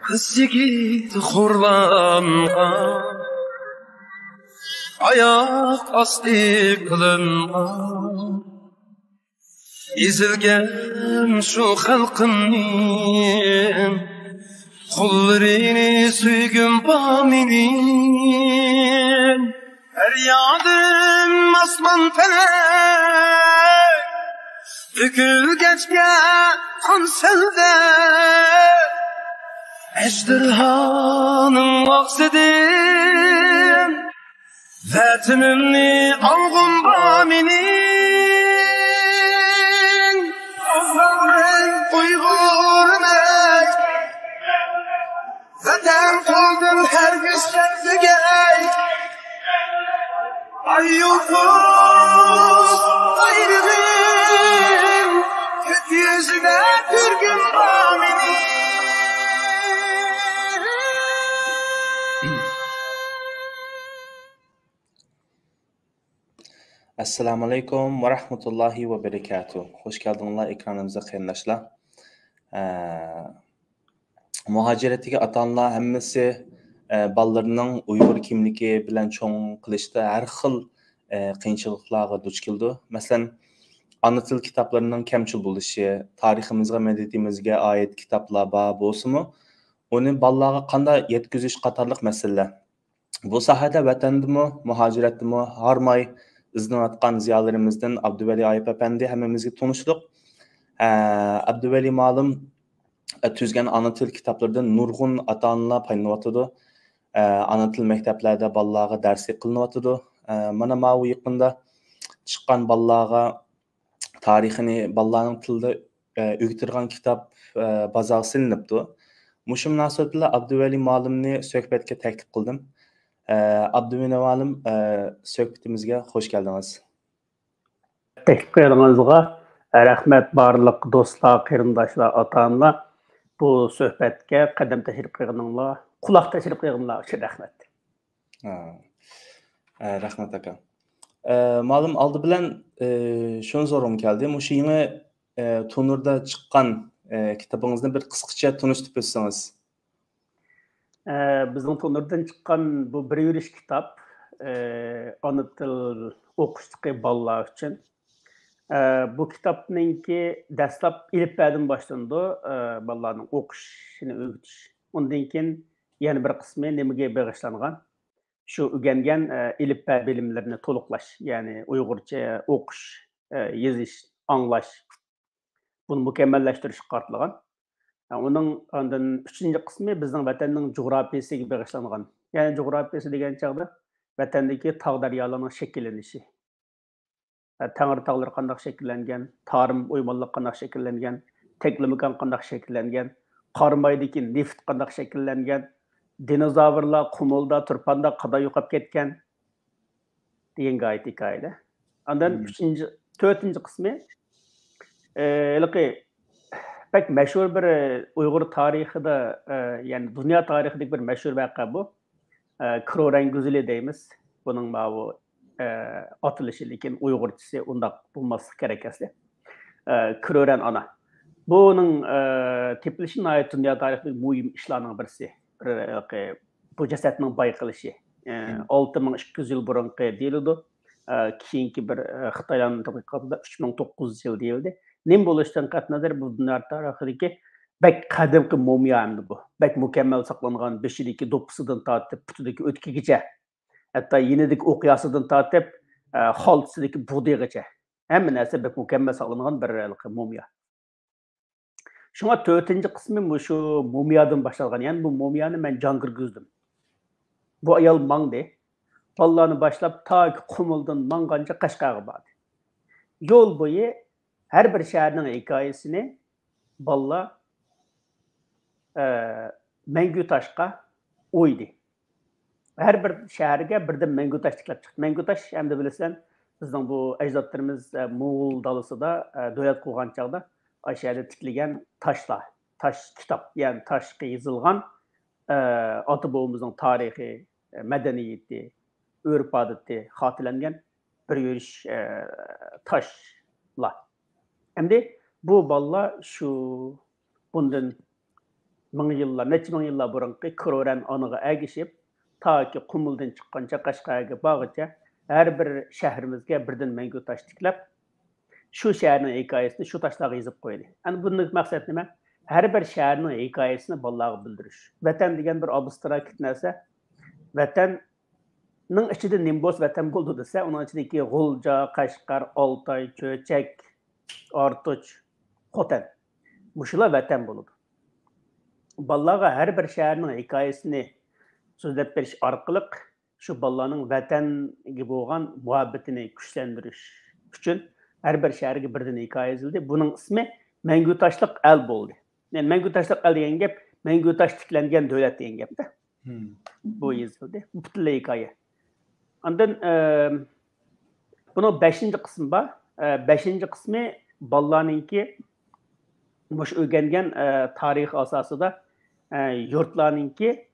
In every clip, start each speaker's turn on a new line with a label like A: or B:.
A: Kız yigit xurlanğan, ayak asti qılınğan, ezilgen şu xalqımning qo'llarini suygim bor mening. Feryadim osmon felak to'kilgachga qonsilda, ejderhanın vaqsidim vatanimni olg'im bor mening. Uyg'urman, vatan qoldim hargiz tugay. Ayyuhuz ayrılım, kötü yüzüne türgün bor mening.
B: Assalamu alaikum ve rahmetullahi ve berekatuhu. Hoş geldinler ekranımıza kıyımdaşlar. Muhaciretdeki atanlar hemmesi ballarının Uygur kimligi bilen çoğun kılışta her xil qiyinchiliklarga duch keldi. Mesela ana til kitaplarının kemçil buluşu, tariximizga, medeniyetimize ait kitaplar bar bolsunmu, onu ballarga qanday yetkizish qatorliq masalalar. Bu sahada vatandimi, muhaciratdimi harmay izlenayotgan ziyolarimizdan Abduvali Ayıp Efendi hammamizga tanıştık. Abduvali ma'lum tuzgan ana til kitaplardan nurg'un ata-onalar paylanıyotidi. Ana til maktablarda bolalarga darslik qilinyotidi. Mana bu yaqinda chiqqan bolalarga tarixini bolalarning tilida o'rgatilgan kitap bozor silinibdi. Mushu munosabat bilan Abduvali ma'lumni suhbatga taklif qildim. Abduvali ma'lum suhbatimizga xush keldingiz.
C: Teklif qilganingizga rahmat barliq do'stlar, qarindoshlar, ota-onalar. Bu suhbatga qadam tashrif qilganinglar, quloq tashrif qilganinglar uchun rahmat.
B: Rahmat aka. Ma'lum oldi bilan shuni so'ragim keldi. Mushu yangi tunurda chiqqan kitobingizni bir qisqacha tunishtirib o'tsangiz.
C: Bizning tunurdan chiqqan bu bir yurish kitob ana til o'qishdagi bolalar uchun. Bu kitobninki dastlab ilifbadan boshlandi, bolalarning o'qishini o'rgatish. Undan keyin yana bir qismi nimaga bag'ishlangan? Şu öğrengen ilifba bilimlerini to'liqlash, ya'ni Uyg'urcha o'qish, yozish, anglash, buni mukammallashtirish qartilgan. Onun ondan 3-chi qismi bizning vatanning jug'rafiyasiga bag'ishlangan. Ya'ni jug'rafiyasi degan chaqda vatandagi tog' daryolarning shakllanishi. Tangri tog'lar qanday shakllangan, tarim o'ymonlik qanday shakllangan, teklimikan qanday shakllangan, qarmaydagi neft qanday shakllangan, dinozavrlar qumulda, turpanda qanday yo'qolib ketgan degan gayet hikoyalar. Ondan 4-chi qismi pek meşhur bir Uygur tarixida, yani dünya tarixidagi bir meşhur vaqa bu. Kroren güzeli deymiz. Bunun bu atılışı, lekin Uygurçası undaq bulması kerak asli. Kroren ana. Bunun tepilişi nayet dünya tarixidagi muhim işlarning birisi. Bu jasadning bayqilishi. 6200 yil burunqi deyildi. Keyingi bir Xitoyning tadqiqotida 3900 yil deyildi. Nim bo'lishdan qat'iy nazar bu dunyo tarixidagi bek qadimgi mumiyo hamdi bu. Bek mukammal saqlangan beshidagi do'ppisidan tortib putidagi o'tkigacha, hatto yenidagi o'qiyasidan tortib xoltisidagi bug'doygacha hamma narsa bek mukammal saqlangan bir mumiyo. Şuna 4-chi qismi shu mumiyadan boshlangan. Ya'ni bu mumiyani men jon kirgizdim. Bu ayol mangdi. Bolalarni boshlab ta Qumuldan mangancha Qashqarga bordi. Yo'l bo'yi her bir shaharning hikoyasini bolalar Mangu Toshga o'ydi. Her bir shaharga birdan Mangu Tosh tiklab chiqdi. Mangu Tosh hamda bilasan, bizning bu ajdodlarimiz Mo'g'ul dalasida davlat qurgan chaqda aşağıda tikilgan taşlar, taş kitap, yani taşqa yozilgan ota bobomizning tarihi, madaniyati, urf-odati xotirlangan bir yurish toshlar. Endi bu bolalar shu bundan ming yillar, necha ming yillar burunqi Kroran anaga agishib, taki Qumuldan chiqqancha Qashqarga bağıca her bir şəhrimizə birdən məngü taş tiklab, şu şəhərin hekayəsini şu taşlarga yazıb qoydu. Yəni bunun məqsəd nə? Hər bir şəhərin hekayəsini balağa bildiriş. Vətən degan bir abstrakt narsa. Vətənin içində nim boz vətən boldu desə, onun içindəki G'ulja, Qashqar, Altay, Cho'chak, Artuch, Xotan. Muşular vətən boludu. Balağa hər bir şəhərin hekayəsini sözləb beriş arqılıq şu ballarning vatanga bo'lgan muhabbatini kuchlantirish uchun har bir shaharga birdan hikoya yozildi. Buning ismi Mangu Toshliq el bo'ldi. Yani Mangu Toshliq el degan gap Mangu Tosh tiklangan davlat degan gapda. Bu yozildi. Bu butunlay hikoya. Ondan buning 5-qismi bor. 5-qismi ballarninki mush o'rgangan tarix asosida yurtlarninki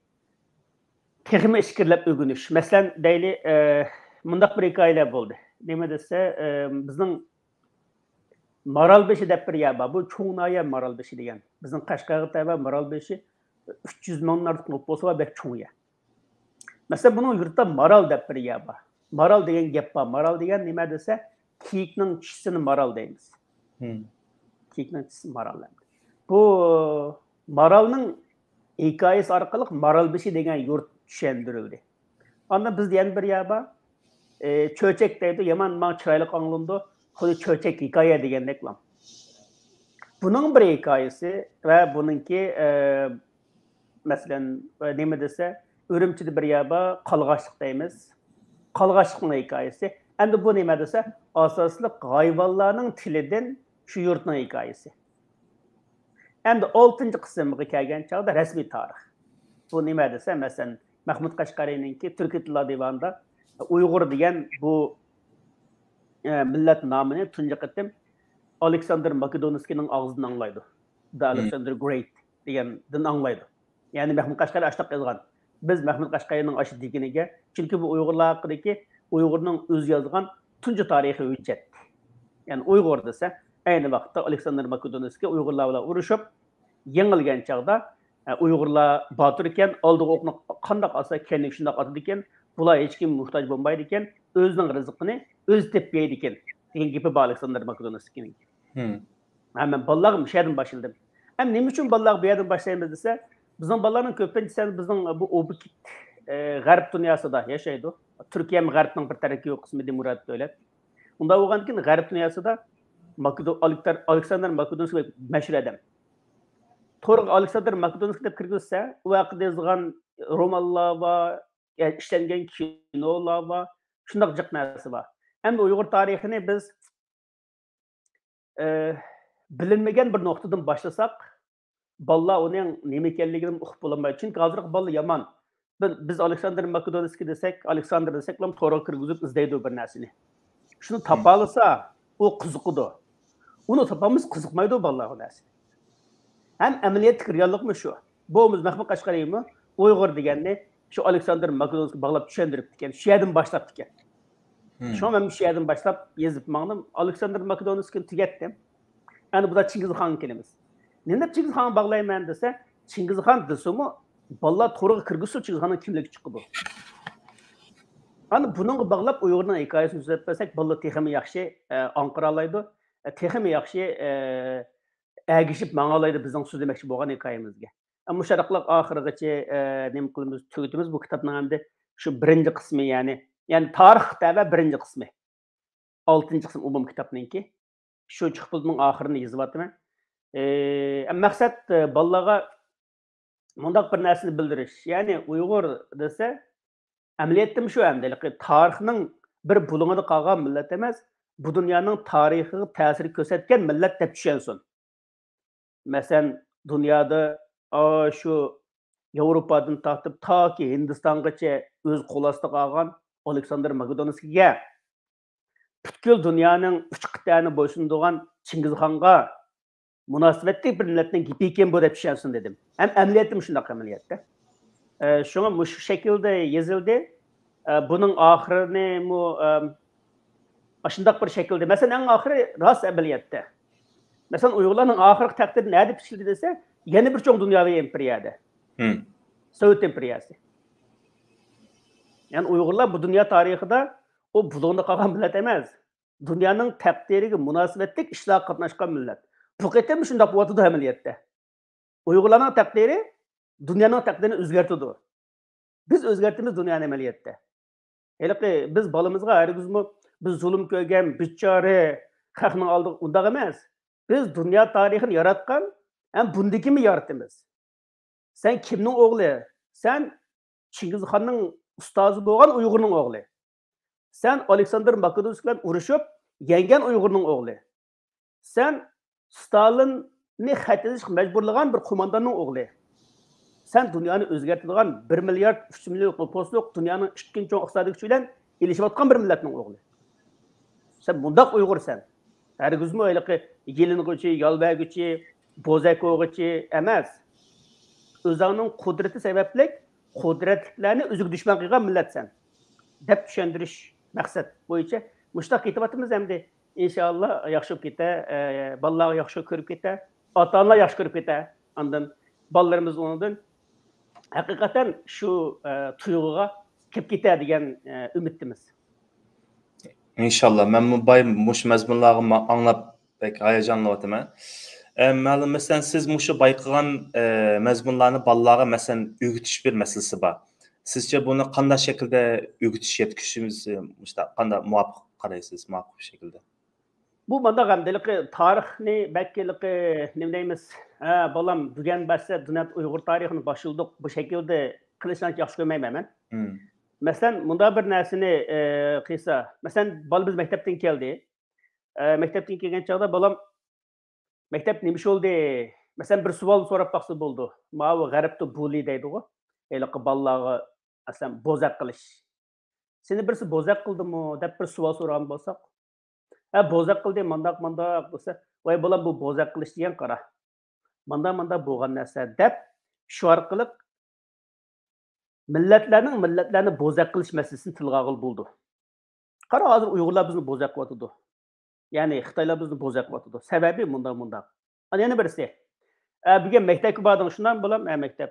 C: texmi ishkirlab o'rganish. Masalan, deyli mundaq bir hikoyalar bo'ldi. Nima desa, bizning Maralbeshi deb bir yer bor. Bu Cho'ngnoya Maralbeshi degan. Bizning Qashqarga tava Maralbeshi 300 mingdan ortiq bo'lsa, bek cho'ng yer. Masalan, buning yurtda Maral deb bir yer bor. Maral degan gap bor. Maral degan nima desa, kiyikning tisini maral deymiz. Kiyikning tisi maral. Bu Maralning hikoyasi orqali Maralbeshi degan yurt tushundirildi. Onda biz degan bir yer bor. Cho'chak deydi, yaman men chiroyli anglandi. Xuddi Cho'chak hikoya degandek lan. Buning bir hikoyasi va buningki masalan nima desa, Urumchida bir yer bor, Qalg'ashliq deymiz. Qalg'ashliqning hikoyasi. Endi bu nima desa, asosli hayvonlarning tilidan shu yurtning hikoyasi. Endi 6-qismga kelgan chog'da rasmiy tarix. Bu nima desa, masalan, Mahmud Qashqariyninki Turkiy tillar divanida Uyg'ur degan bu millat nomini tunji qitim Alexander Makedonskiyning og'zidan anglaydi. The Alexander Great degandan anglaydi. Ya'ni Mahmud Qashqariy ashtaq yozgan. Biz Mahmud Qashqariyning aşı diginiga, chunki bu Uyg'urlar haqidagi Uyg'urning o'zi yozgan tunji tarixiy hujjat. Ya'ni Uyg'ur desa, ayni vaqtda Alexander Makedonskiy Uyg'urlar bilan urushib, yengilgan chaqda Uyg'urlar botir ekan, oldiga o'qni qandoq olsa, kendi shundoq otadi ekan, bular hech kim muhtoj bo'lmaydi ekan, o'zining rizqini o'zi tepmaydi ekan. Degan gapi bor Alexander Makedonskiyning. Men bolalarga shu yerdan boshladim. Ham nima uchun bolalarga bu yerdan boshlaymiz desa, bizning bolalarning ko'pincha bizning bu obik g'arb dunyosida yashaydi. Turkiya ham g'arbning bir tarafiga qismi demokrat davlat. Unda bo'lgandan keyin g'arb dunyosida Alexander Makedonskiy mashhur adam. To'g'ri Alexander Makedonskiy deb kirgizsa, u haqida yozgan romanlar va ishlangan kinolar va shundoq jiq narsa bor. Endi Uyg'ur tarixini biz bilinmagan bir nuqtadan boshlasak, bolalar uning nima ekanligini uqib bo'lmaydi. Chunki hozirgi bolalar yomon. Biz Alexander Makedonskiy desak, Alexander desak, ham to'g'ri kirgizib izlaydi bir narsani. Shuni topa olsa, u qiziqadi. Uni topamiz qiziqmaydi bolalar u narsa. Hem ameliyat reallikmi shu. Bo'miz Mahmud Qashqariymi Uyg'ur deganni shu Alexander Makedonskiy bog'lab tushundirib ekan. Shu yerdan boshlab ekan. Shu men shu yerdan boshlab yozib maqdim. Alexander Makedonskiy tugatdim. Endi bu da Chingizxon kelamiz. Nima Chingizxon bog'layman desa, Chingizxon desimi bolalar to'g'ri kirgizsa Chingizxonning kimligi chiqadi. Ana buningga bog'lab Uyg'urning hikoyasini so'zlab bersak, bolalar texmi yaxshi anqira oladi. Texmi yaxshi agishib mang'alaydi bizning so'zlamoqchi bo'lgan hikoyamizga. Ammo sharqliq oxirigacha nima qilamiz, tugatamiz bu kitobning hamda shu birinchi qismi, ya'ni tarix tava birinchi qismi. 6-qism umum kitobninki. Shu chiqibning oxirini yozyapman. Maqsad bolalarga mundaq bir narsani bildirish. Ya'ni Uyg'ur desa, amaliyotda shu hamda tarixning bir bulungida qolgan millat emas, bu dunyoning tarixiga ta'sir ko'rsatgan millat deb tushunsin. Masalan, dunyoda şu Yevropadan tortib toki Hindistongacha o'z qo'l ostida qolgan Alexander Makedonskiyga butkul dunyoning 3 qit'ani bo'ysundirgan Chingizxonga munosabatli bir millatning gapi ekan bu deb tushunsin dedim. Ham amaliyatim shunday amaliyatda. Shunga shu shaklda yozildi. Buning oxirini shunday bir shaklda. Masalan, eng oxiri rost amaliyatda. Mesela Uyg'urlarning oxirgi taqdiri nima deb ishildi desa, Yeni bir çoğun dünyavi imperiyada. Sovet imperiyası. Yani Uygurlar bu dünya tarihida o bulunda kalgan millet emez. Dünyanın takdiriga münasebetlik işler katnaşkan millet. Bu ketem şundaq boğatıdı ameliyette. Uygurlarning takdiri dünyanın takdirini özgertidi. Biz özgertimiz dünyanın ameliyette. Hele biz balımızga hergizmi biz zulüm koygan, bichare, xalqning oldiga undaq emas. Biz dünya tarixini yaratgan, hem bundaki mi yaratimiz? Sen kimning o'g'li? Sen Chingizxonning ustozi bo'lgan Uyg'urning o'g'li. Sen Aleksandr Makedonskiy bilan urushib, yengan Uyg'urning o'g'li. Sen Stalinni xat yozishga majburlagan bir qo'mondonning o'g'li. Sen dunyoni o'zgartiradigan 1 milliard 3 million postliq dunyoning ikkinchi cho'ng iqtisodiy kuchi bilan ilishayotgan bir millatning o'g'li. Sen bundaq Uyg'ursan. Hergizmi öyle yeling'uchi, yolbaguchi, bo'zak o'g'ichi emas. O'zining qudrati sababli qudratlarni o'ziga dushman qilgan millatsan deb tushuntirish maqsad bo'yicha mushtaq ketyapmiz hamda inshaalloh yaxshi bo'lib ketar, bolalar yaxshi ko'rib ketar, ota-onalar yaxshi ko'rib ketar. Ondan bolalarimiz undan haqiqatan shu tuyg'uga kelib ketadi degan umiddamiz.
B: İnşallah. Ben bu bay muş mazmunlarını anlap pek hayacanlı otaman. Ma'lum mesela siz muşu bayqıgan mazmunlarını balalara mesela öğütüş bir meselesi var. Sizce bunu qanday şekilde öğütüş yetkişimiz işte qanday muvaffaq qaraysınız muvaffaq bir şekilde?
C: Bu manda gamdaligi tarixni bakkiligi nima deymiz? Bolam bugun bassa dunyo Uyg'ur tarixini boshildik bu shaklda qilishni yaxshi ko'rmayman men. Mesela bunda bir narsani qilsa, mesela bola biz maktabdan keldi. Maktabdan kelgan chog'da bolam maktab nima bo'ldi? Mesela bir savol so'rab baqsa bo'ldi. Ma'u g'arbda buli deydi-ku. Eliqi bolalarga aslan bo'zaq qilish. Seni birisi bo'zaq qildimi deb bir savol so'ragan bo'lsak, bo'zaq qildi, mandaq bo'lsa, voy bolam bu bo'zaq qilish degan qara. Manda bo'lgan narsa deb shu orqali millatlarni bo'zaq qilish masalasini tilga olib bo'ldi. Qara hozir Uyg'urlar bizni bo'zaq qilyotdi. Ya'ni Xitoylar bizni bo'zaq qilyotdi. Sababi munda. Ana yana birisi. Bugun maktabga bordim, shundan bo'lam, maktab.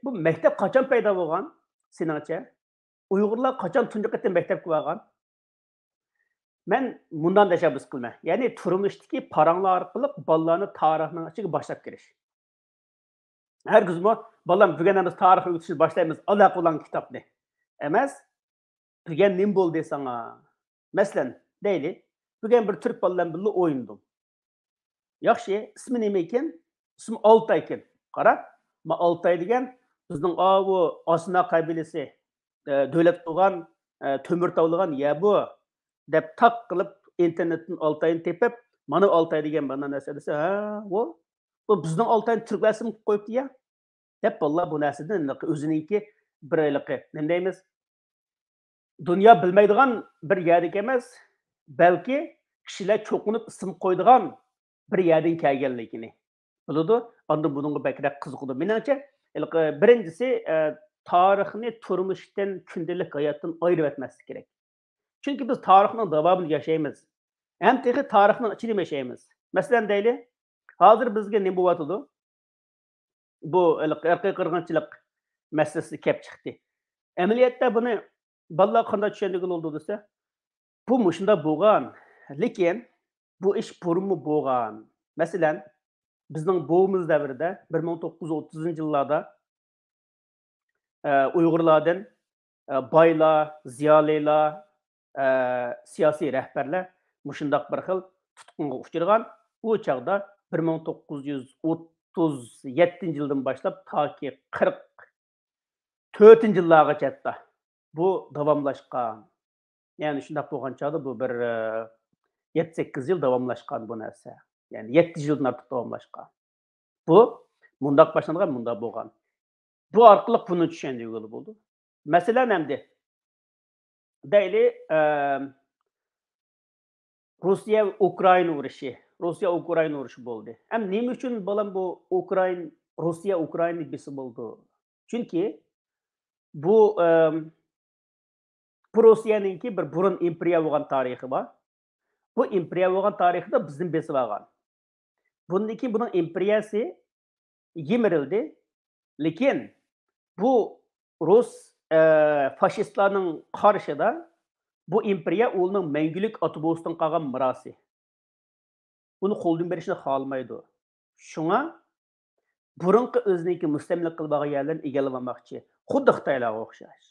C: Bu maktab qachon paydo bo'lgan? Seningcha? Uyg'urlar qachon tunji qatim maktabga borgan? Men bundan tashabbus qilman. Ya'ni turmushdagi paranglar orqali bolalarni tarixning ichiga boshlab kirish. Hergizmi bolam bugun biz tarix o'qitishni boshlaymiz, aloqa bilan kitobni. Emas, bugun nim bo'ldi sana? Masalan, deyli, bugun bir turk bolalar bilan o'yindim. Yaxshi, ismi nima ekan? İsmi Altay ekan. Qara, ma Altay degan bizning bu Osna qabilasi davlat bo'lgan, temir tavlagan ya bu deb taq qilib internetdan Altayni tepib, mana Altay degan bana narsa desa, bu bizning Altayni turklarsim qo'yibdi ya. Deb bolalar bu narsadan o'zininki bir ayliqi, nima deymiz? Dunyo bilmaydigan bir yerlik emas, balki kishilar cho'qinib ism qo'ydigan bir yerdan kelganligini biladi. Onda buningga bakrak qiziqdi. Meningcha, birinchisi tarixni turmushdan, kundalik hayotdan ayirib etmaslik kerak. Chunki biz tarixning davomida yashaymiz. Ham texi tarixning ichida yashaymiz. Masalan deyli, hozir bizga nima bo'lyotdi? Bu irqiy qirg'inchilik masalasi kelib chiqdi. Amaliyotda buni bolalar qanday tushunadigan bo'ldi desa, bu shunda bo'lgan, lekin bu ish burunmi bo'lgan. Masalan, bizning buvimiz davrida 1930-yillarda Uyg'urlardan boylar, ziyolilar, siyosiy rahbarlar mushundaq bir xil tutqunga uchirgan. U chaqda 1937-yildan boshlab toki 44-yillargacha hatta bu davomlashgan. Ya'ni shundaq bo'lgan chaqda bu bir 7-8 yil davomlashgan bu narsa. Ya'ni 7 yildan ortiq davomlashgan. Bu mundaq boshlangan, mundaq bo'lgan. Bu orqali buni tushundiga bo'ldi. Masalan, hamda deyli Rossiya-Ukraina urushi bo'ldi. Ham nima uchun bolam bu Rossiya-Ukraina bisi bo'ldi? Chunki bu Rossiyaninki bir burun imperiya bo'lgan tarixi bor. Bu imperiya bo'lgan tarixida bizning besib olgan. Bundan keyin buning imperiyasi yemirildi. Lekin bu Rus faşistlarning qarshida bu imperiya o'zining mangulik otobusdan qolgan mirosi. Buni qo'ldan berishni xohlamaydi. Shunga burunqi o'ziniki mustamlik qilib olgan yerlarni egallab olmoqchi. Xuddi Xitoylarga o'xshash.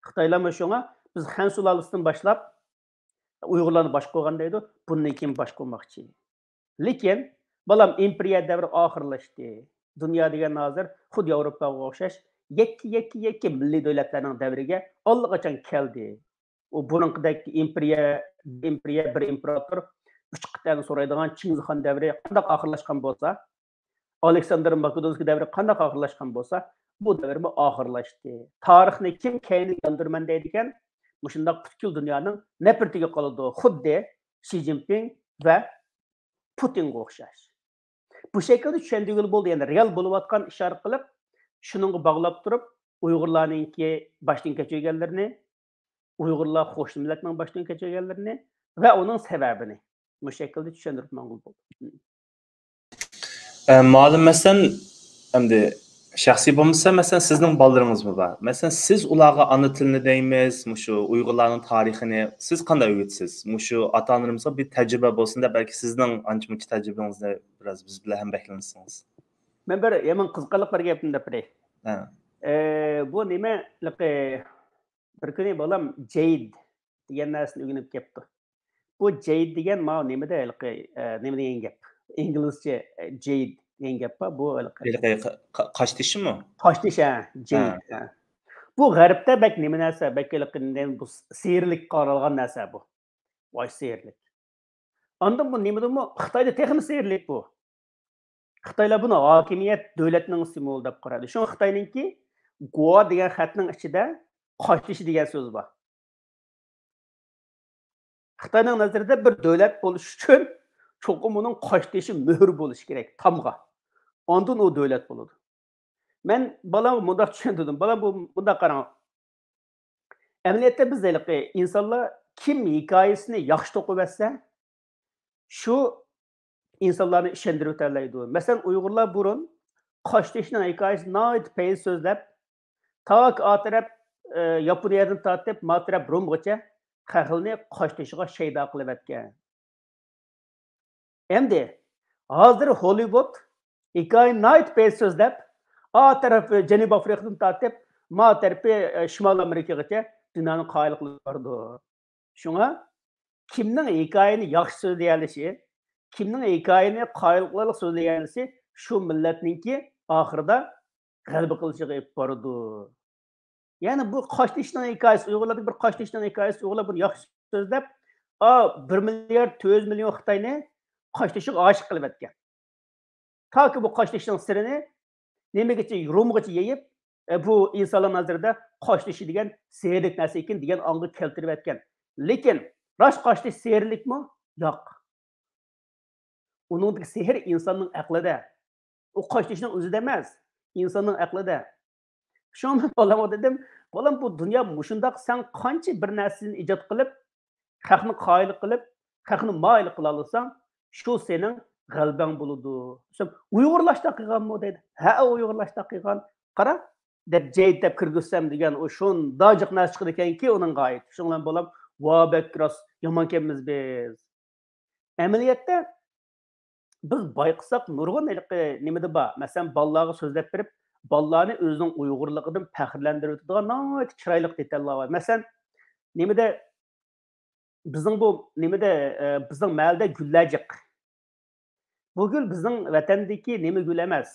C: Xitoylar shunga biz Han sulolasidan boshlab Uyg'urlarni bosh qo'ygan deydi, bundan keyin bosh qo'ymoqchi. Lekin balam imperiya davri oxirlashdi. Dunyo degan hozir xuddi Yevropaga o'xshash yakki milliy davlatlarning davriga allaqachon keldi. U burunqidek imperiya bir imperator 3 qit'ani so'raydigan Chingizxon davri qanday oxirlashgan bo'lsa, Aleksandr Makedonskiy davri qanday oxirlashgan bo'lsa, bu davrmi oxirlashdi. Tarixni kim keyni yondirman deydigan, mushundaq butkul dunyoning nafratiga qoladi. Xuddi Xi Jinping va Putinga o'xshash. Bu şekilde tushundiğil bo'ldi. Yani real bo'layotgan ish orqali shuningga bog'lab turib, Uyg'urlarningki boshdan kechirganlarini, Uyg'urlar xo'sh millatning boshdan kechirganlarini va uning sababini bu şekilde tushuntirib ma'qul bo'ldi.
B: Ma'lum masalan, endi shaxsiy bo'lmasa, masalan sizning bolalaringizmi bor? Masalan, siz ularga ana tilini deymiz, mushu Uyg'urlarning tarixini siz qanday o'rgatasiz? Mushu ota-onalarimizga bir tajriba bo'lsin-da, balki sizning ancha-muncha tajribangizni biraz biz bilan ham bahslassangiz.
C: Men bir yaman qiziqarli bir gapni deb beray.
B: Ha.
C: Bu nima bir kuni bolam Jade degan narsani o'rganib kelibdi. Bu Jade degan mana nimada nima degan gap? İngilizce Jade degan gap bu
B: Qosh tishimi?
C: Qosh tish, Jade. Bu g'arbda bak nima narsa, bu sehrlik qaralgan narsa bu. Voy sehrlik. Ondan bu nimadimi? Xitoyda texnik sehrlik bu. Xitoylar buni hokimiyat davlatning simvoli deb qaradi. Shu Xitoyninki Goa degan xatning ichida qosh tishi degan so'z bor. Xitoyning nazarida bir davlat bo'lish uchun cho'qim uning qosh tishi muhr bo'lishi kerak, tamg'a. Ondan o davlat bo'ladi. Men balam bunda tushundim. Balam bunda qarang. Amaliyotda biz insonlar kim hikoyasini yaxshi to'qib etsa, shu insonlarni ishontirib o'tadi. Masalan, Uyg'urlar burun qosh tishning hikoyasini noit pay so'zlab, tak atraf Yaponiyadan tortib, matraf Rumgacha xalqni qosh tishiga shaydo qilib etgan. Endi hozir Hollywood hikoya noit pay so'zlab, a tarafı Janubiy Afrikadan tortib, ma tarafı Shimol Amerikagacha dunyoning qoyil qilib bordi. Shunga kimning hikoyani yaxshi so'zlayalishi, kimning hikoyani qoyil qilib so'zlayalishi shu millatningki oxirida g'alaba qilishiga olib bordi. Ya'ni bu qosh tishning hikoyasi, Uyg'urlarning bir qosh tishning hikoyasi, Uyg'urlar buni yaxshi so'zlab, 1 milliard 400 million Xitoyni qosh tishiga oshiq qilib etgan. Taki bu qosh tishning sirini nimagacha Rumgacha yeyib, bu insonlar nazarida qosh tishi degan sehrlik narsa ekan degan ongga keltirib etgan. Lekin rost qosh tish sehrlikmi? Yo'q. Uningdagi sehr insonning aqlida. U qosh tishning o'zida emas, insonning aqlida. Shuni bolam dedim, bolam bu dunyo mushundoq sen qancha bir narsani ijod qilib, xalqni qoyil qilib, xalqni moyil qila olsang, shu sening g'albang bo'ladi. Uyg'urlashda qilganmi deydi. Ha, Uyg'urlashda qilgan. Qara, deb Jade deb kirgizsam degan o shunday jiq narsa chiqdi ekanki, uning g'oyat. Shundan bolam, va bakros yomon kelmiz biz. Amaliyotda biz bayqısaq nurg'un nimada bor. Masalan, bolalarga so'zlab berib, bolalarni o'zining Uyg'urligidan faxrlantirib o'tadigan noit chiroyli detallar bor. Masalan, nimada bizning mahalda gullarjiq. Bu gül bizning vatandagi nima gul emas,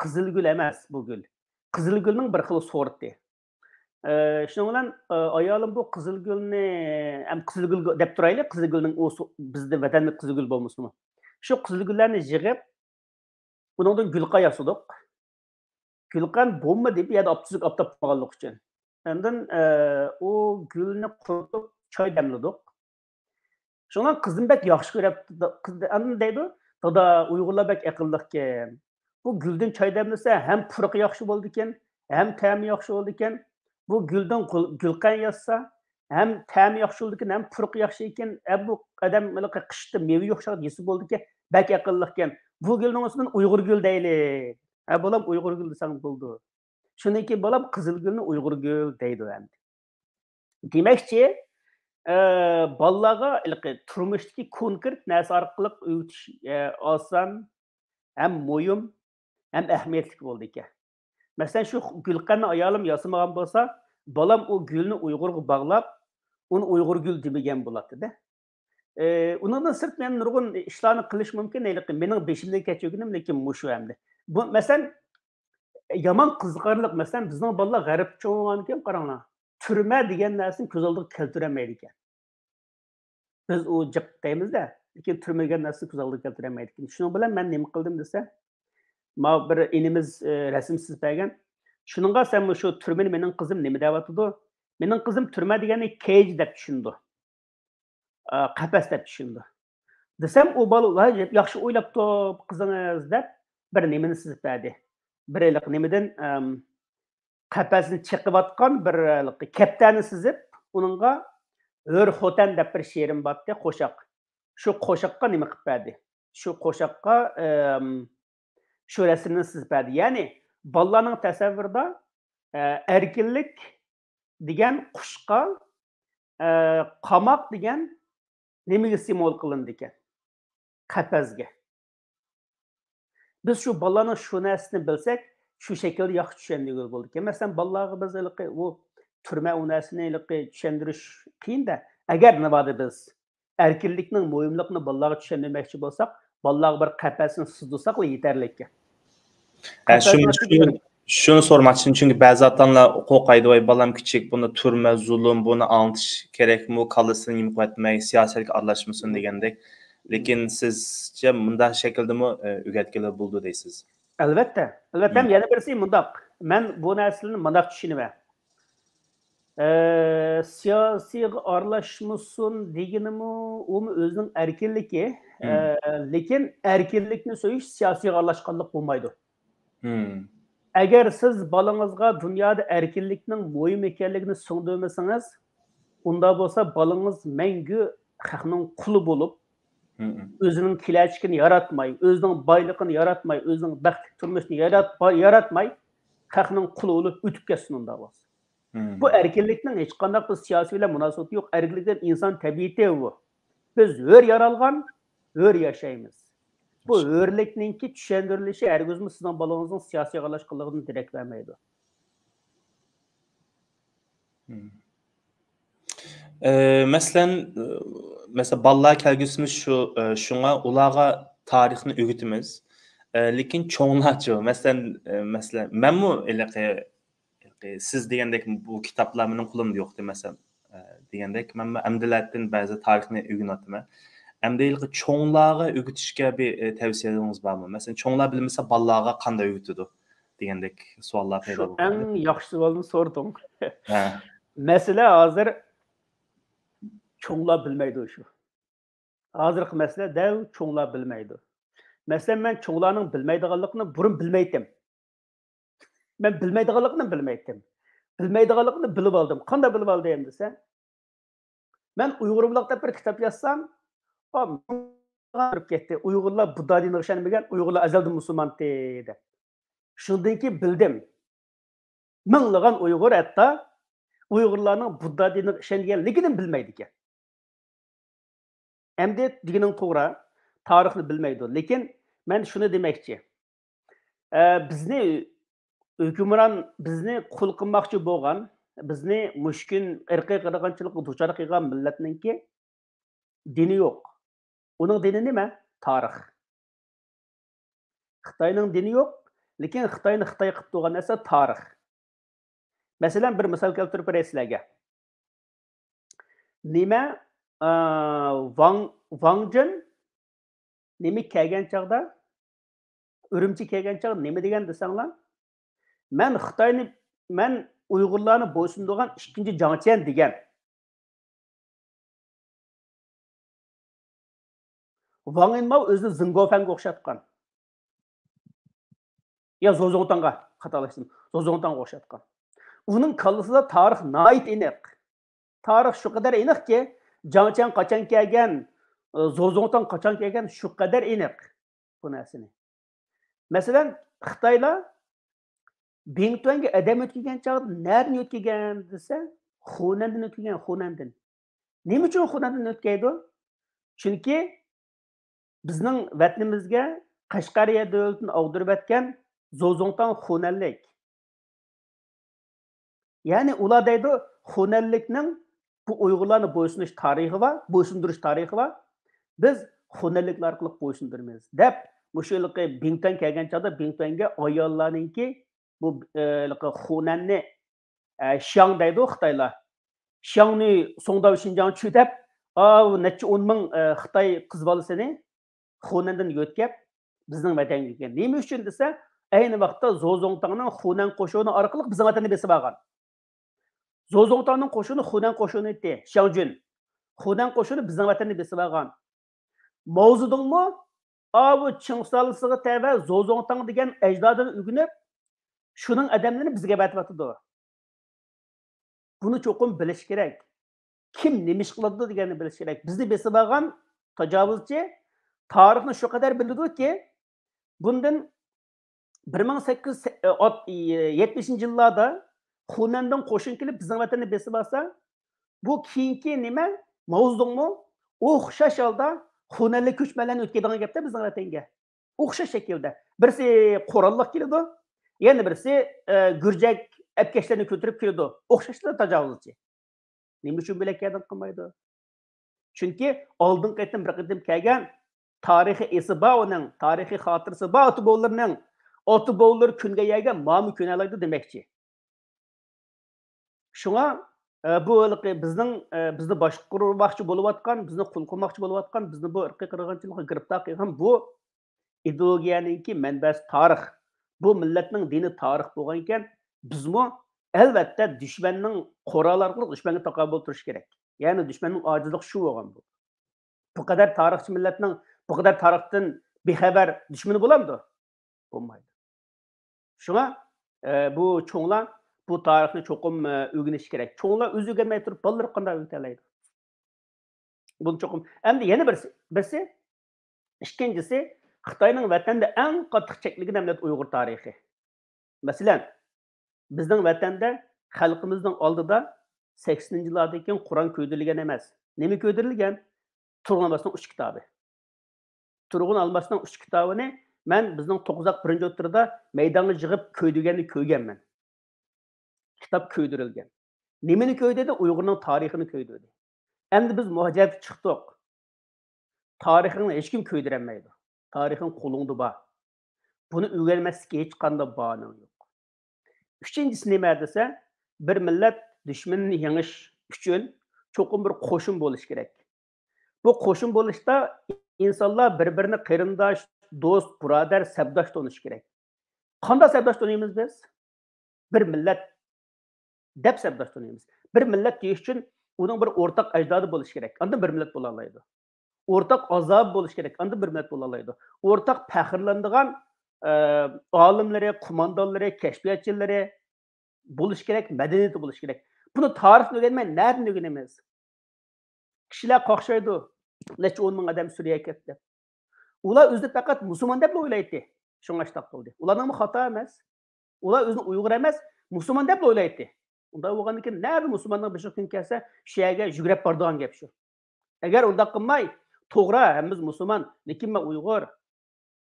C: qizil gul emas bu gul. Qizil gulning bir xil sorti. Shuning bilan ayolim bu qizil gulni ham qizil gul deb turaylik, qizil gulning o bizda vatandagi qizil gul bo'lmasmi? Shu qizil gullarni yig'ib, buningdan gulqa yasadik. Gulqan bomba deb yerda olib qo'yganlik uchun. Ondan o gulni quritib choy damladik. Shundan qizim bek yaxshi ko'ribdi. Ondan deydi, "Dada, Uyg'urlar bek aqlli ekan. Bu guldan choy damlasa ham puruqi yaxshi bo'ldi ekan, ham ta'mi yaxshi bo'ldi ekan. Bu guldan gulqan yassa hem ta'mi yaxshi bo'ldi ekan, ham puruqi yaxshi ekan. Bu odam qishda meva yo'qshab yesa bo'ldi ekan, bek aqlli ekan. Bu gülning ismini Uyg'ur gül deylik. Ha bolam Uyg'ur gül desang bo'ldi. Shundan keyin bolam qizil gülni Uyg'ur gül deydi endi. Demakchi, bolalarga turmushdagi konkret narsa orqali o'tish oson, ham muhim, ham ahamiyatli bo'ldi ekan. Masalan, shu gulqanni ayolim yasamagan bo'lsa, bolam o gülni Uyg'urga bog'lab, uni Uyg'ur gül demagan bo'ladi-da. Undan sırt men nurgun ishlarni qilish mumkin, lekin mening beshimdan kechirganim lekin mushu endi. Bu masalan yomon qiziqarli, masalan bizning bolalar g'arib cho'g'an ekan, qaranglar. Turma degan narsani ko'z oldiga keltirolmaydi ekan. Biz u jiq deymiz-da, lekin turma degan narsani ko'z oldiga keltirolmaydi ekan. Shuning bilan men nima qildim desa, ma bir inimiz rasm chizib bergan. Shuningga sen shu turmani mening qizim nima deyapti? Mening qizim turma degani cage deb tushundi. Qafas deb tushundi. Desam u bola yaxshi o'ylabdi qizingiz deb bir nimani chizib berdi. Bir iliq nimadan qafasni chiqib bir kaptani chizib, uningga Hör xotan deb bir she'rim botdi, qo'shiq. Shu qo'shiqqa nima qilib berdi? Shu qo'shiqqa shu rasmni chizib berdi. Ya'ni bolalarning tasavvurida erkinlik degan qushqa qamoq degan nimaga simvol qilindi ekan? Qafasga. Biz shu bolalarning shu narsani bilsak, shu shaklda yaxshi tushunadigan bo'ldi ekan. Masalan, bolalarga biz u turma u narsani tushuntirish qiyin-da. Agar navoda biz erkinlikning muhimligini bolalarga tushuntirmoqchi bo'lsak, bolalarga bir qafasni sizdirsak yetarli ekan.
B: Şunu sormak için çünkü bazı atanlar qo'rqaydi, "Voy balam kichik, buni turma, zulm, buni antish kerakmi, kallasini yimib etmay, siyosatga aralashmasin" degandek. Lekin sizcha bunday shakldami o'rgatganlar bo'ldi deysiz?
C: Albatta. Albatta, yana birisi mundaq. Men bu narsani mundaq tushunaman. Siyosiga aralashmasin deganimi, u o'zining erkinligi, lekin erkinlikni so'yish siyosiga aralashganlik bo'lmaydi. Agar siz bolangizga dunyoda erkinlikning muhim ekanligini so'ngdirmasangiz, unda bo'lsa bolangiz mangu xalqning quli bo'lib, o'zining kelajagini yaratmay, o'zining boyligini yaratmay, o'zining baxtli turmushini yaratmay, xalqning quli bo'lib o'tib ketsin unda bo'lsa. Bu erkinlikning hech qanday bir siyosiy bilan munosabati yo'q. Erkinlikdan inson tabiati bu. Biz hur yaralgan, hur yashaymiz. Bu hurlikninki tushuntirilishi hargizmi sizning bolangizning siyosiy aralashganligidan darak bermaydi.
B: Mesela bolalar kelgusimiz şuna ularga tarixni o'rgatamiz. Lekin cho'nglarchi, masalan, menmi siz degandek bu kitoblar mening qo'limda yo'q demasan degandek, men amdilatdan ba'zi tarixni o'rganatyman. Amdaylik cho'nglarga o'rgatishga bir tavsiyangiz bormi? Masalan, cho'nglar bilmasa bolalarga qanday o'rgatadi degandek savollar paydo bo'ldi.
C: Eng yaxshi savolni so'radim. Masala hozir cho'nglar bilmaydi shu. Hozirgi masala dav cho'nglar bilmaydi. Masalan, men cho'nglarning bilmaydiganligini burun bilmaydim. Men bilmaydiganligini bilmaydim. Bilmaydiganligini bilib oldim. Qanday bilib oldim desa, men Uyg'ur blogda bir kitob yozsam, kirib ketdi. Uyg'urlar Budda diniga ishonmagan, Uyg'urlar azaldan musulmon dedi. Shundan keyin bildim. Minglagan Uyg'ur hatto Uyg'urlarning Budda diniga ishonganligini bilmaydi ekan. Endi deganing to'g'ri, tarixni bilmaydi. Lekin men shuni demoqchi. Bizni hukmron bizni qul qilmoqchi bo'lgan, bizni mushkin irqiy qirg'inchilikqa duchor qilgan millatninki dini yo'q. Uning dini nima? Tarix. Xitoyning dini yo'q, lekin Xitoyni Xitoy qilib turgan narsa tarix. Masalan, bir misol keltirib beray sizlarga. Nima Wang Jun nima kelgan chaqda, Urumchi kelgan chaqda nima degan desanglar, men Uyg'urlarni bo'ysundirgan ikkinchi Jangchen degan. Wang Yinmao o'zini Zingofanga o'xshatgan. Ya Zozongtanga qatalashdim. Zozongtanga o'xshatgan. Uning kallasida tarix nihoyat aniq. Tarix shu qadar aniqki, Jangchen qachon kelgan, Zozongtang qachon kelgan shu qadar aniq bu narsani. Masalan, Xitoylar Bingtuanga adam o'tkigan chog'da nerdan o'tkigan desa, Xunandan o'tkigan, Xunandan. Nima uchun Xunandan o'tkaydi? Chunki bizning vatanimizga Qashqariya davlatini og'dirib atgan Zozongtan Xunanlik. Ya'ni ular deydi, Xunanlikning bu Uyg'urlarni bo'ysunish tarixi va bo'ysundirish tarixi va biz Xunanliklar orqali bo'ysundiramiz deb mushuliqi Bingtuan kelgan chog'da Bingtuanga ayollarningki bu Xunanni Xiang deydi Xitoylar. Xiangni Songdao Xinjiang chüdep, neçe 10 ming Xitoy qiz bolasini Xunandan yo'tkab bizning vatanga kelgan. Nima uchun desa, ayni vaqtda Zozongtangning Xunan qo'shini orqali bizning vatanni besib olgan. Zozongtangning qo'shini Xunan qo'shini edi, Xiangjun. Xunan qo'shini bizning vatanni besib olgan. Mao Zedongmi bu Qingsalisiga tava Zozongtang degan ajdodini o'rganib, shuning odamlarini bizga batvatdi. Bunu çoxum bilish kerak. Kim nima ish qiladi deganini bilish kerak. Bizni besib olgan tajovuzchi tarixni shu qadar biladi-ki, bundan 1870-yillarda Xunandan qo'shin kelib bizning vatanni besib olsa, bu keyingi nima? Mao Zedongmi o'xshash holda Xunanlik ko'chmalarni o'tkazadigan gapda bizning vatanga. O'xshash shaklda. Birisi Qurolliq keladi, yana birisi Gurjak Epkeşlerini götürüp kirdi. Okşaşlar tecavüzçi. Nima uchun bilakadın qilmaydi? Chunki oldin qaytim bir qatim kelgan tarixiy esi bor, uning tarixiy xotirasi bor, ota-bovlar kunga yegan ma'mi kunalaydi demakchi. Shunga bu bizni boshqarmoqchi bo'layotgan, bizni qul qilmoqchi bo'layotgan, bizni bu irqiy qirg'inchilikqa giribtor qilgan bu ideologiyaningki manbasi tarix. Bu millatning dini tarix bo'lgan ekan, bizmi albatta dushmanning qo'ralari qilib dushmanga taqobil turish kerak. Ya'ni dushmanning ojizligi shu bo'lgan bu. Bu qadar tarixchi millatning bu qadar tarixdan bexabar dushmani bo'lamdi? Bo'lmaydi. Shunga bu cho'nglar bu tarixni cho'qim o'rganish kerak. Cho'nglar o'zi o'rganmay turib bolalar qanday o'rganadi? Buni cho'qim. Endi yana birisi ikkinchisi Xitoyning vatanda eng qattiq cheklagan millat Uyg'ur tarixi. Masalan, bizning vatanda xalqimizning oldida 80-yillardan keyin Qur'on ko'ydirilgan emas. Nima ko'ydirilgan? Turg'un Almasning 3 kitobi. Turg'un Almasning 3 kitobini men bizning 9-1 o'tirida maydonga yig'ib ko'ydirganni ko'rganman. Kitob ko'ydirilgan. Nimani ko'ydedi? Uyg'urning tarixini ko'ydedi. Endi biz muhojatga chiqdik. Tarixini hech kim ko'ydirilmaydi. Tarixin qo'lingda bor. Buni o'rganmaslikka hech qanday bahona yo'q. Üçüncüsü nima desa, bir millat dushmanni yengish uchun cho'qim bir qo'shin bo'lish kerak. Bu qo'shin bo'lishda insonlar bir-birini qarindosh, do'st, birodar, sabdosh tonish kerak. Qanday sabdosh taniymiz biz? Bir millat deb sabdosh taniymiz. Bir millat deyish uchun uning bir o'rtaq ajdodi bo'lish kerak. Unda bir millat bo'la oladi. O'rtaq azob bo'lish kerak. Unda bir millat bo'la oladi. O'rtaq faxrlanadigan olimlari, qo'mondonlari, kashfiyotchilari bo'lish kerak, madaniyati bo'lish kerak. Buni tarixni o'rganmay, nerdan o'rganamiz? Kishilar qo'xshaydi. Necha 10 ming odam Suriyaga ketdi. Ular o'zini faqat musulmon deb o'ylaydi. Shunga shtaq qildi. Ularning xato emas. Ular o'zini Uyg'ur emas, musulmon deb o'ylaydi. Unda bo'lgandan keyin nerda musulmonning bir kun kelsa, shu yerga yugurib boradigan gap shu. Agar unda qilmay, to'g'ri, hammamiz musulmon, lekin men Uyg'ur.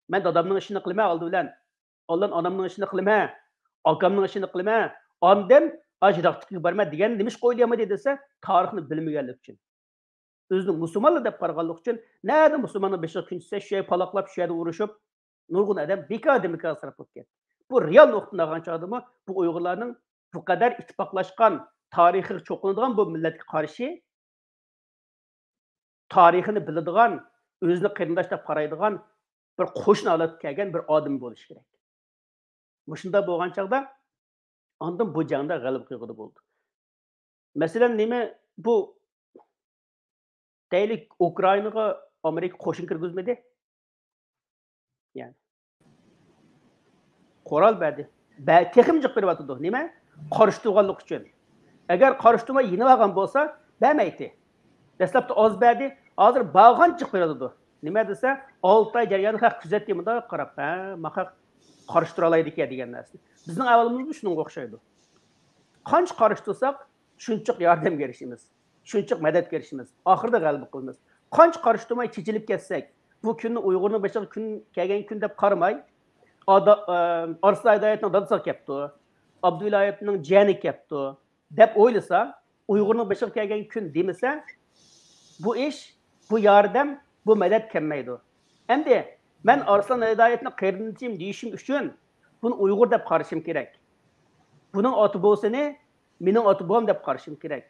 C: Men dadamning ishini qilmay oldi bilan, Alloh onamning ishini qilmay, akamning ishini qilmay, ondan ajraqtiga borma degan nimish qo'yilmaydi desa, tarixni bilmaganlik uchun. O'zini musulmonlar deb qaraganlik uchun, nerda musulmonning beshi kunchisa, shu yer paloqlab, shu yerda urushib, nurg'un odam bekor sarf etgan. Bu real nuqtadan olgan chog'dimi, bu Uyg'urlarning bu qadar ittifoqlashgan, tarixiy cho'qinadigan bu millatga qarshi tarixini biladigan, o'zini qarindosh deb qaraydigan bir qo'shni olib kelgan bir odam bo'lish kerak. Mushunda bo'lgan chog'da ondan bu jangda g'alaba qilg'idi bo'ldi. Masalan, nima bu deylik Ukrainaga Amerika qo'shin kirgizmadi? Yani Qoral berdi. Teximciq beryapti. Nima? Qarıştırganlik uchun. Agar qarıştırma yenib olgan bo'lsa, bermaydi. Dastlabda oz berdi, hozir bag'anchiq beradi. Nima desa, 6 oy jarayonni haq kuzatdi, bunda qarab, haq qarıştıra alaydı ekan degan narsa. Bizning ahvolimiz shunga o'xshaydi. Qancha qarıştırsak, shuncha yordamga erishamiz. Shuncha madadga erishamiz. Oxirida g'alaba qilamiz. Qancha qarıştırmay chechilib ketsak, bu kunni Uyg'urning boshiga kun kelgan kun deb qaramay, Arslan Hidoyatning dadasi kelibdi, Abdullayevaning jiyani kelibdi deb o'ylasa, Uyg'urning boshiga kelgan kun demasa, bu ish, bu yordam, bu madad kelmaydi. Endi men Arslan Hidoyatning qarindoshim deyishim uchun buni Uyg'ur deb qarashim kerak. Buning oti bo'lsini mening oti bo'm deb qarashim kerak.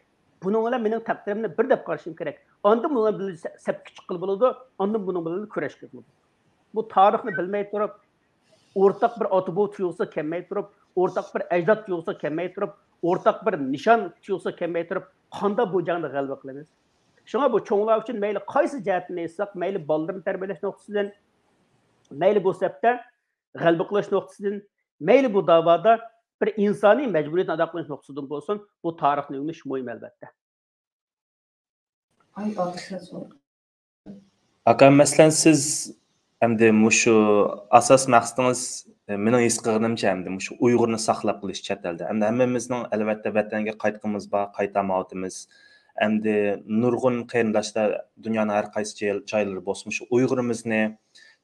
C: Buning bilan mening taqdirimni bir deb qarashim kerak. Ondan buni bilan sapga chiqib bo'ladi, ondan buning bilan kurash qilib. Bu tarixni bilmay turib, o'rtaq bir oti bo'l tuyulsa kelmay turib, o'rtaq bir ajdod tuyulsa kelmay turib, o'rtaq bir nishon tuyulsa kelmay turib, qanday bu jangda g'alaba qilamiz? Shunga bu cho'nglar uchun mayli qaysi jihatni aytsak, mayli bolalarni tarbiyalash nuqtasidan, mayli bu sabda g'alaba qilish nuqtasidan, mayli bu davoda bir insoniy majburiyatni ado qilish nuqtasidan bo'lsin, bu tarixni o'rganish muhim albatta.
B: Aka, masalan siz endi mushu asos maqsadingiz mening his qilganimcha endi mushu Uyg'urni saqlab qolish chet elda. Endi hammamizning albatta vatanga qaytqimiz bor, qaytamoqimiz. Endi nurg'un qarindoshlar dunyoning har qaysi joylari bo'lsin, shu Uyg'urimizni,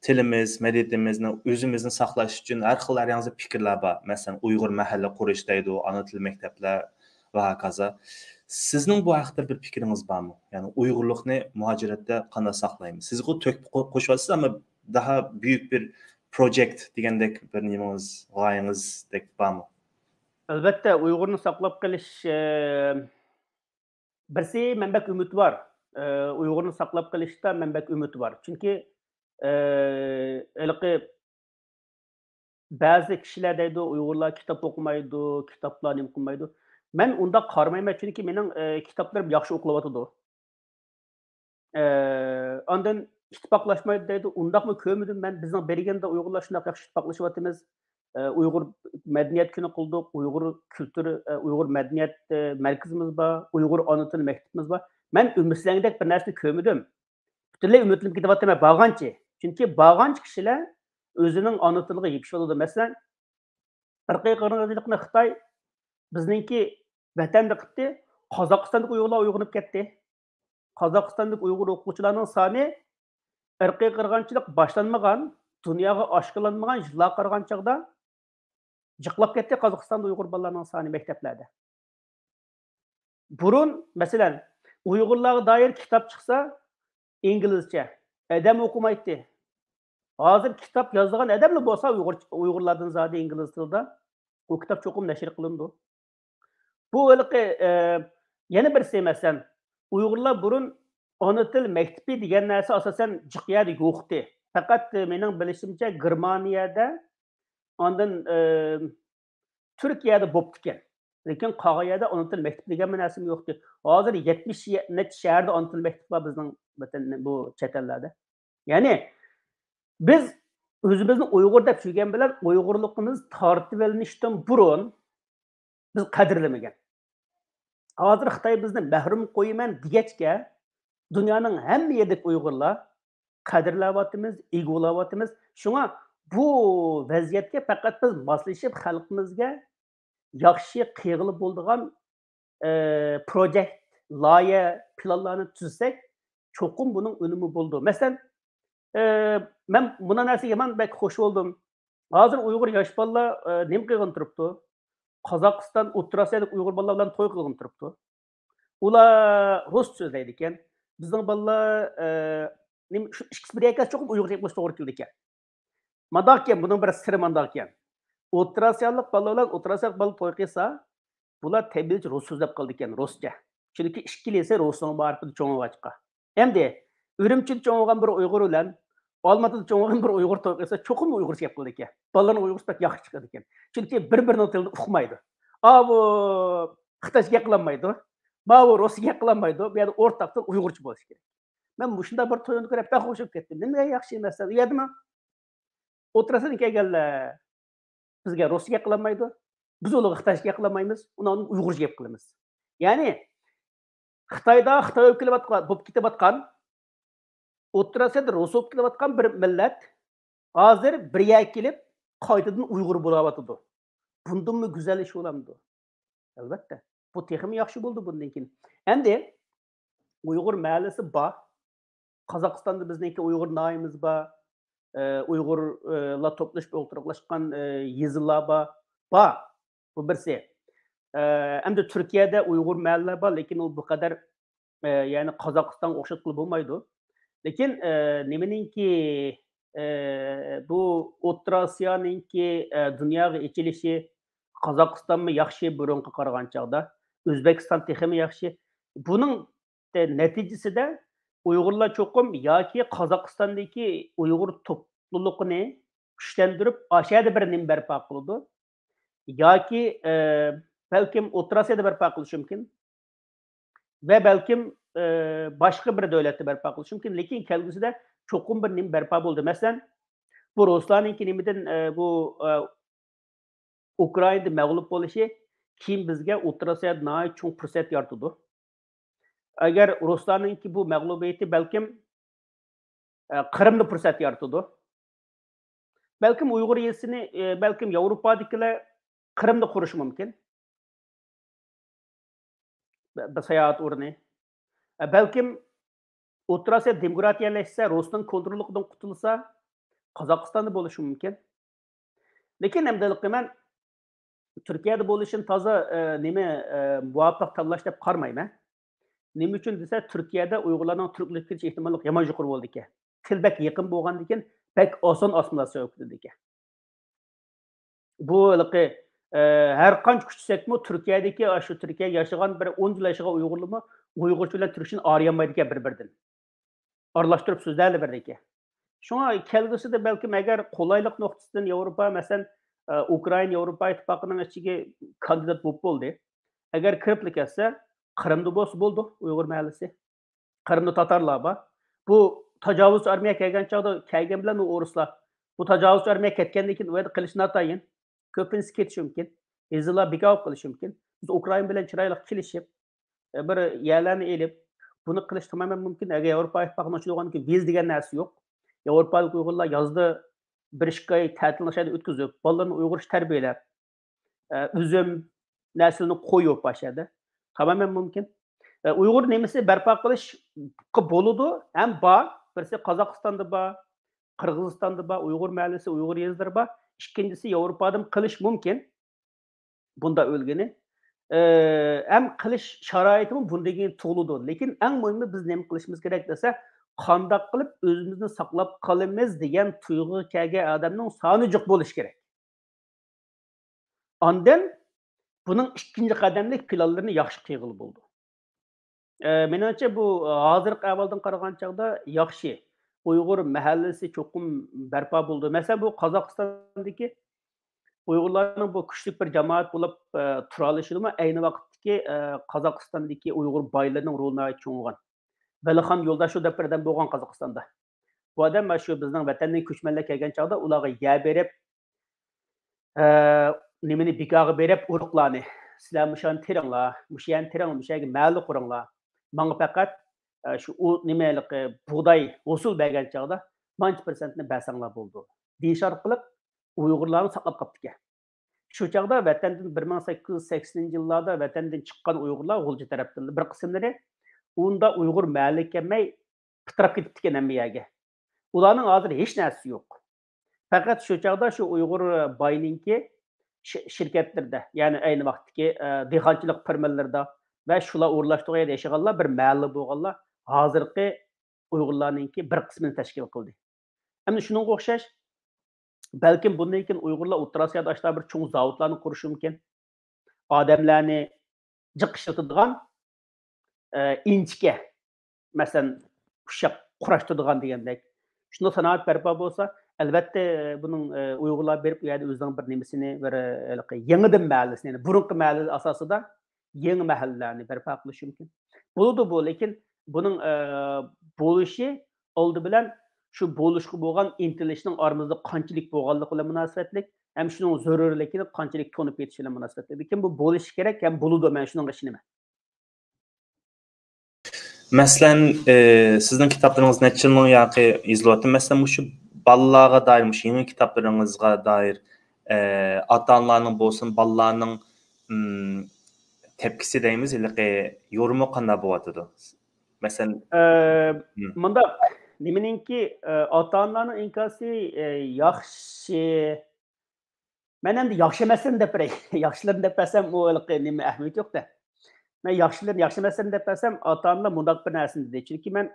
B: tilimiz, madaniyatimizni o'zimizni saqlash uchun har xil yangi fikrlar bor. Masalan, Uyg'ur mahalla qurish deydi, ana til maktablar va hokazo. Sizning bu haqda bir fikringiz bormi? Ya'ni Uyg'urlikni muhojiratda qanday saqlaymiz? Sizga qo'shyapsiz, ammo daha büyük bir projekt degandek bir nimangiz, g'oyangizdek bormi?
C: Albatta, Uyg'urni saqlab qolish birsi manbak umid bor. Uyg'urni saqlab qolishda manbak umid bor. Chunki ba'zi kishilar deydi, Uyg'urlar kitob o'qimaydi, kitoblarni o'qimaydi. Men unda qaramayman, chunki mening kitoblarim yaxshi o'qilyotdi. Ondan ittifoqlashmaydi deydi. Undaqmi ko'rmadim men. Bizning berganda Uyg'urlar shunday yaxshi ittifoqlashyapmiz. Uyg'ur madaniyat kuni qildik, Uyg'ur kulturi, Uyg'ur madaniyat markazimiz bor, Uyg'ur ona tili maktabimiz bor. Men umidlangdek bir narsani ko'rmadim. Butunlay umidlanib ketyapman bag'anchi. Chunki bag'anchi kishilar o'zining ona tiliga yepishib oladi. Masalan, irqiy qirg'inchilikni Xitoy bizningki vatanda qildi, Qozog'istonlik Uyg'urlar uyg'onib ketdi. Qozog'istonlik Uyg'ur o'quvchilarning soni irqiy qirg'inchilik boshlanmagan, dunyoga oshkorlanmagan yillar qarag'an chog'da jiqlab ketdi Qozog'istonda Uyg'ur bolalarning soni maktablarda. Burun, masalan, Uyg'urlarga doir kitob chiqsa, inglizcha, adam o'qimaydi. Hozir kitob yozgan odamlar bo'lsa, Uyg'urlardan zodi ingliz tilida o kitob cho'qim nashr qilindi. Bu yana birsi masalan, Uyg'urlar burun ona til maktabi degan narsa asosan jiqyada yo'qdi. Faqat mening bilishimcha Germaniyada, ondan Turkiyada bo'lib ekan. Lekin Qog'iyada ona til maktabi degan narsa yo'qdi. Hozir 70 net shaharda ona til maktabi bor bizning bu chet ellarda. Ya'ni biz o'zimizni Uyg'ur deb tushungan bilan Uyg'urligimiz tortib olinishdan burun biz qadrlamagan. Hozir Xitoy bizni mahrum qo'yman degachga dunyoning hamma yerdagi Uyg'urlar qadrlayapmiz, egolayapmiz. Shunga bu vaziyatga faqat biz moslashib xalqimizga yaxshi qiyg'ilib bo'ladigan projekt, loyiha, planlarni tuzsak, cho'qim buning unumi bo'ldi. Masalan, men buna narsaga men bek xush bo'ldim. Hozir Uyg'ur yosh bolalar nima qilgan turibdi? Qozog'iston, O'rta Osiyodagi Uyg'ur bolalar bilan to'y qilgan turibdi. Ular rus so'zlaydi ekan. Bizning bolalar shu ikkisi bir ekan cho'qim Uyg'urcha gaplashib to'g'ri keldi ekan. Mandaq ekan, buning bir siri mandaq ekan. O'rta Osiyodlik bolalar bilan O'rta Osiyolik bola to'y qilsa, bular tabiiyki rus so'zlab qoldi ekan, ruscha. Chunki ikkilisi rusning baribir cho'ng'achqa. Endi Ürümçide çoğungan bir Uyg'ur bilan Olmatada çoğungan bir Uyg'ur to'y qilsa, cho'qim Uyg'urcha gap qildi ekan. Bolalarning Uyg'urcha pek yaxshi chiqadi ekan. Chunki bir-birining tilida uqmaydi. Bu Xitoycha gap qilmaydi. Bu Ruscha gap qilmaydi. Bu yerda o'rtaq til Uyg'urcha bo'lishi kerak. Men shunda bir to'yni ko'rib pek xush bo'lib ketdim. Nima yaxshi emas edi. Uyadimi? O'tirasan kelganlar bizga Ruscha gap qilmaydi. Biz ularga Xitoycha gap qilmaymiz. Ularni Uyg'urcha gap qilamiz. Ya'ni Xitoyda Xitoy bo'lib ketayotgan O'rta Osiyoda Rus bo'lib kelayotgan bir millat hozir birga kelib qaytadan Uyg'ur bo'layotidu. Bundanmı güzel iş olamdı? Albatta. Bu texmi yaxshi bo'ldi bundan keyin. Endi Uyg'ur mahallasi bor. Qozog'istonda bizniki Uyg'ur naimiz bor. Uyg'urlar to'plashib o'tirishgan yezilar bor. Bu birsi. Endi Turkiyada Uyg'ur mahallalar bor, lekin u bu qadar ya'ni Qozog'istonga o'xshatib bo'lmaydi. Lekin nimaninki bu O'rta Osiyoninki dunyoga ochilishi Qozog'istonmi yaxshi burunga qaragan chog'da, O'zbekiston texmi yaxshi. Buning natijasida Uyg'urlar cho'qim yoki Qozog'istondagi Uyg'ur to'pluluqini kuchlantirib, ashada bir nim barpo qiladi. Yoki balkim O'rta Osiyoda barpo qilishi mumkin. Va balkim boshqa bir davlatda barpo qilishi mumkin, lekin kelgusida cho'qim bir nim barpo bo'ldi. Masalan, bu Ruslanninki nimadan bu Ukrainada mag'lub bo'lishi keyin bizga O'rta Osiyoda nihoyat cho'ng fursat yaratdi. Agar Ruslanninki bu mag'lubiyati balkim Qrimda fursat yaratdi. Balkim Uyg'ur yezisini balkim Yevropadagilar Qrimda qurishi mumkin. Bir sayohat o'rni. Balkim O'rta Osiyo demokratiyalashsa, Rusning kontrolidan qutulsa, Qozog'istonda bo'lishi mumkin. Lekin hamdalik men Turkiyada bo'lishini toza nima muvaffaq tanlash deb qaramayman. Nima uchun desa, Turkiyada Uyg'urlarning turklikka kirish ehtimoli yomon yuqori bo'ldi ekan. Til bak yaqin bo'lgandan keyin bak oson assimilyatsiya bo'ldi ekan. Bu har qancha kuchsakmi Turkiyadagi shu Turkiya yashagan bir 10 yil yashagan Uyg'urlarmi Uyg'urcha bilan turkishni arayamaydi ekan bir-biridan. Aralashtirib so'zlarni bir ekan. Shunga kelgusida balkim agar qulaylik nuqtasidan Yevropa, masalan, Ukraina Yevropa ittifoqining ichiga kandidat bo'ldi. Agar kirib ketsa, Qrimda bo'ldi Uyg'ur mahallasi. Qrimda tatarlar bor. Bu tajovuz armiya kelgan chog'da kelgan bilan o'rislar. Bu tajovuz armiya ketgandan keyin u yerda qilishni atayin. Ko'pincha ketishi mumkin. Ezillar bekov qilishi mumkin. Biz Ukraina bilan chiroyli kelishib, bir yerlarni elib, buni qilish tamamen mumkin. Agar Yevropa ittifoqining ochilgandan keyin viz degan narsa yo'q. Yevropalik Uyg'urlar yozda bir ishga ta'tilni o'tkazib, bolalarni Uyg'ur tarbiyalab, uzum naslini qo'yib boshladi. Tamamen mumkin. Uyg'ur nemisi barpo qilish bo'ladi, ham bor. Birisi Qozog'istonda bor, Qirg'izistonda bor, Uyg'ur mahallasi, Uyg'ur yezlari bor. İkincisi Avrupa'da qilish mumkin. Bunda o'lgani. Ham qilish sharoitimi bundaga to'g'lidi. Lekin eng muhimi biz nima qilishimiz kerak desa, qanday qilib o'zimizni saqlab qolamiz degan tuyg'u kelgan odamning soni jiq bo'lishi kerak. Ondan buning ikkinchi qadamlik planlarini yaxshi qilib bo'ldi. Menimcha bu hozirgi ahvoldan qaragan chog'da yaxshi. Uyg'ur mahallasi cho'qim barpo bo'ldi. Masalan, bu Qozog'istondagi Uyg'urlarning bu kuchli bir jamoat bo'lib turalishimi ayni vaqtdagi Qozog'istondagi Uyg'ur boylarining rolini cho'ng'an. Valixon Yo'ldashev deb birdan bo'lgan Qozog'istonda. Bu odam shu bizning vatandan ko'chmanlar kelgan chog'da ularga yer berib, nimani bikoga berib urug'larni, sizlar mushan teringlar, mushan terang, mushaga mahalla quringlar. Menga faqat shu nimelik buğday hosul bergan chog'da 10%ni basanglar bo'ldi. Deyish orqali Uyg'urlarni saqlab qolibdi. Shu chog'da vatandan 1880-yillarda vatandan chiqqan Uyg'urlar G'ulji tarafdan bir qismlari unda Uyg'ur mahalla kelmay pitirib ketibdi ekan hammaga. Ularning hozir hech narsasi yo'q. Faqat shu chog'da shu Uyg'ur boyninki shirkatlarda, ya'ni ayni vaqtdagi dehqonchilik firmalarida va shular o'rlashtirgan yashaganlar bir mahalla bo'lganlar hozirgi Uyg'urlarninki bir qismini tashkil qildi. Endi shuningga o'xshash balkim bundan keyin Uyg'urlar O'rta Osiyoda ashlar bir cho'ng zavodlarni qurishi mumkin. Odamlarni jiq ishlatadigan inchga, masalan, ushaq qurashtiradigan degandek. Shunda sanoat barpo bo'lsa, albatta buning Uyg'urlar berib yerda o'zining bir nimasini, bir yangidan mahallasini, burunqi mahalla asosida yangi mahallalarni barpo qilish mumkin. Bo'ladi bu, lekin buning bo'lishi oldi bilan shu bo'lishga bo'lgan intilishning oramizda qanchalik bo'lganligi bilan munosabatlik, ham shuning zarurligini qanchalik to'nib ketishi bilan munosabatlik. Lekin bu bo'lishi kerak, ham bo'ladi, men shunga ishonaman.
B: Masalan, sizning kitoblaringiz necha yil yoki izlayapti? Masalan, shu Balalarga dair, yeni kitaplarınızga dair ata-analarning bolsun, balalarning tepkisi deymiz, yorumu qanday bo'latydy? Masalan,
C: Mundaq, nimaninki ota-onalarning inkasi yaxshi. Men endi yaxshi emasligini deb beray. Yaxshilarini deb bersam, u nima ahamiyat yo'q-da. Men yaxshilarini yaxshi emasligini deb bersam, ota-onalar mundaq bir narsani dedi. Chunki men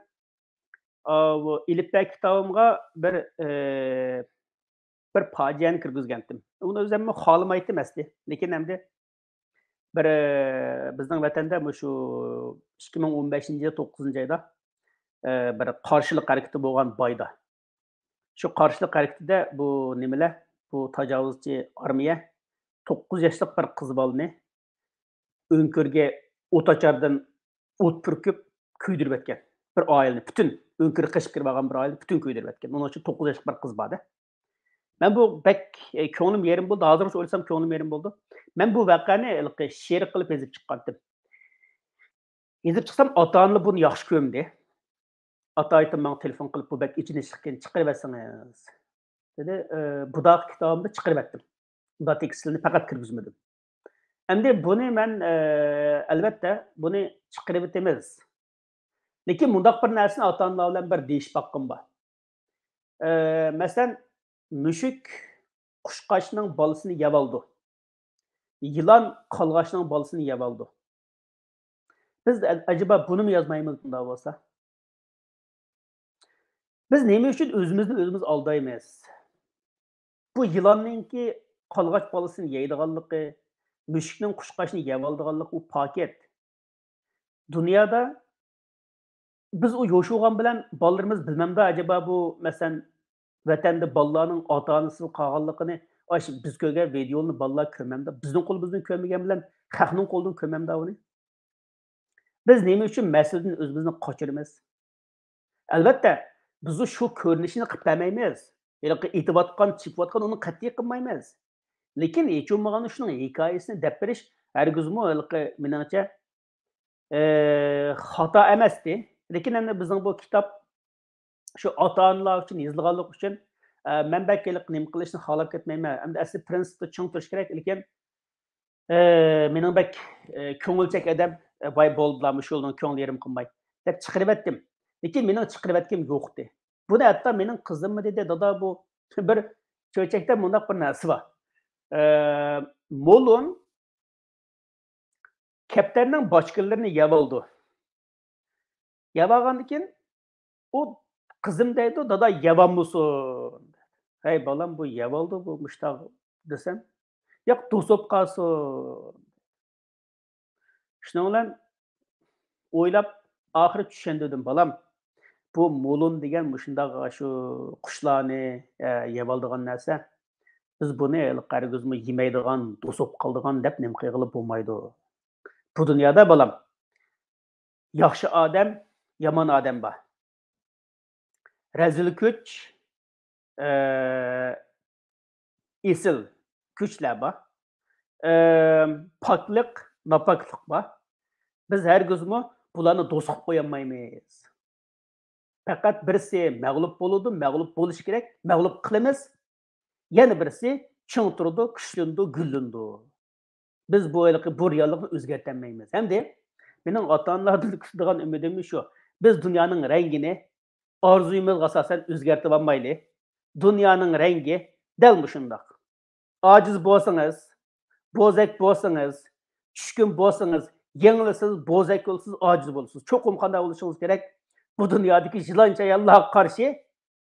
C: bu ilib kitobimga bir fojiani kirgizgandim. Uni o'zim xohlamaydim asli. Lekin endi bir bizning vatanda shu 2015-yil 9-oyda bir qarshilik harakati bo'lgan boyda. Shu qarshilik harakatida bu nimalar, bu tajovuzchi armiya 9 yoshlik bir qiz bolani o'nkirga o't ochardan o't purkib kuydirib etgan. Bir oilani butun o'nkir qishib kirib olgan bir oilani butun kuydirib etgan. Onun uchun 9 yoshlik bir qiz bordi. Men bu bek ko'nglim yerim bo'ldi. Hozircha o'ylsam ko'nglim yerim bo'ldi. Men bu voqeani she'r qilib yozib chiqqandim. Yozib chiqsam ota-onalar buni yaxshi ko'rmadi. Ata aytdim, menga telefon qilib bu bek ichinishlikni chiqarib etsangiz. Dedi, budaq kitobimni chiqarib etdim. Bunda tekstini faqat kirgizmadim. Endi buni men albatta buni chiqarib etamiz. Lekin bundaq bir narsani ota-onalar bilan bir deyish haqqim bor. Masalan, mushuk qushqochning bolasini yeb oldi. Yılan qalğaçning bolasini yeb oldi. Biz acaba bunu mu yozmaymiz bunda bo'lsa? Biz nima uchun o'zimizni o'zimiz aldaymiz? Bu yılanninki qalğaç bolasini yeydiganligi, mushukning qushqochni yeb oldiganligi u paket. Dunyoda biz u yo'shugan bilan bolalarimiz bilmamda acaba bu masalan vatanda bolalarning ota-onasi qolganligini biz ko'rgan videoni bolalar ko'rmamda, bizning qo'limizdan ko'rmagan bilan xalqning qo'lidan ko'rmamda uni. Biz nima uchun mas'uliyatni o'zimizni qochiramiz? Albatta, biz shu ko'rinishini qilib bermaymiz. Yoki aytayotgan, chipayotgan uni qat'iy qilmaymiz. Lekin hech bo'lmaganda shuning hikoyasini deb berish hargizmi meningcha xato emasdi. Lekin endi bizning bu kitob shu ota-onalar uchun yozilganligi uchun men bakkilik nima qilishni xohlab ketmayman. Endi asli prinsipda ching turish kerak, lekin mening bak ko'ngilchak odam voy bo'ldilarmi shu yo'ldan ko'ngil yerim qilmay deb chiqarib etdim. Lekin mening chiqarib etgim yo'qdi. Buni hatto mening qizimmi dedi, dada bu bir cho'chakda bundaq bir narsa bor. Molun kaptanning bochkinlarini yeb oldi. Yeb olgandan keyin u qizim deydi, dada yebammisin. Hey balam bu yeb oldi bu mushtaq desam, yo'q to'sib qolsin. Shuning bilan o'ylab oxiri tushundim balam. Bu molun degan mushundaq shu qushlarni yeb oldigan narsa. Biz buni qarag'izmi yemaydigan, to'sib qoldigan deb nima qilib bo'lmaydi. Bu dunyoda balam yaxshi odam, yomon odam bor. Razil kuch, esil kuchlar bor. Poklik, nopoklik bor. Biz hargizmi bularni do'st qilib qo'yolmaymiz. Faqat birisi mag'lub bo'ladi, mag'lub bo'lish kerak, mag'lub qilamiz. Yana birisi ching turdi, kuchlandi, gullandi. Biz bu reallikni o'zgartirmaymiz. Hamda mening ota-onalardan kutadigan umidim shu. Biz dunyoning rangini orzuyimizga asosan o'zgartirib olmayli. Dunyoning rangi dal shundoq. Ojiz bo'lsangiz, bo'zak bo'lsangiz, tushkun bo'lsangiz, yengilsiz, bo'zak bo'lsangiz, ojiz bo'lsangiz, cho'qim qanday bo'lishingiz kerak? Bu dunyodagi jilonchayonlarga qarshi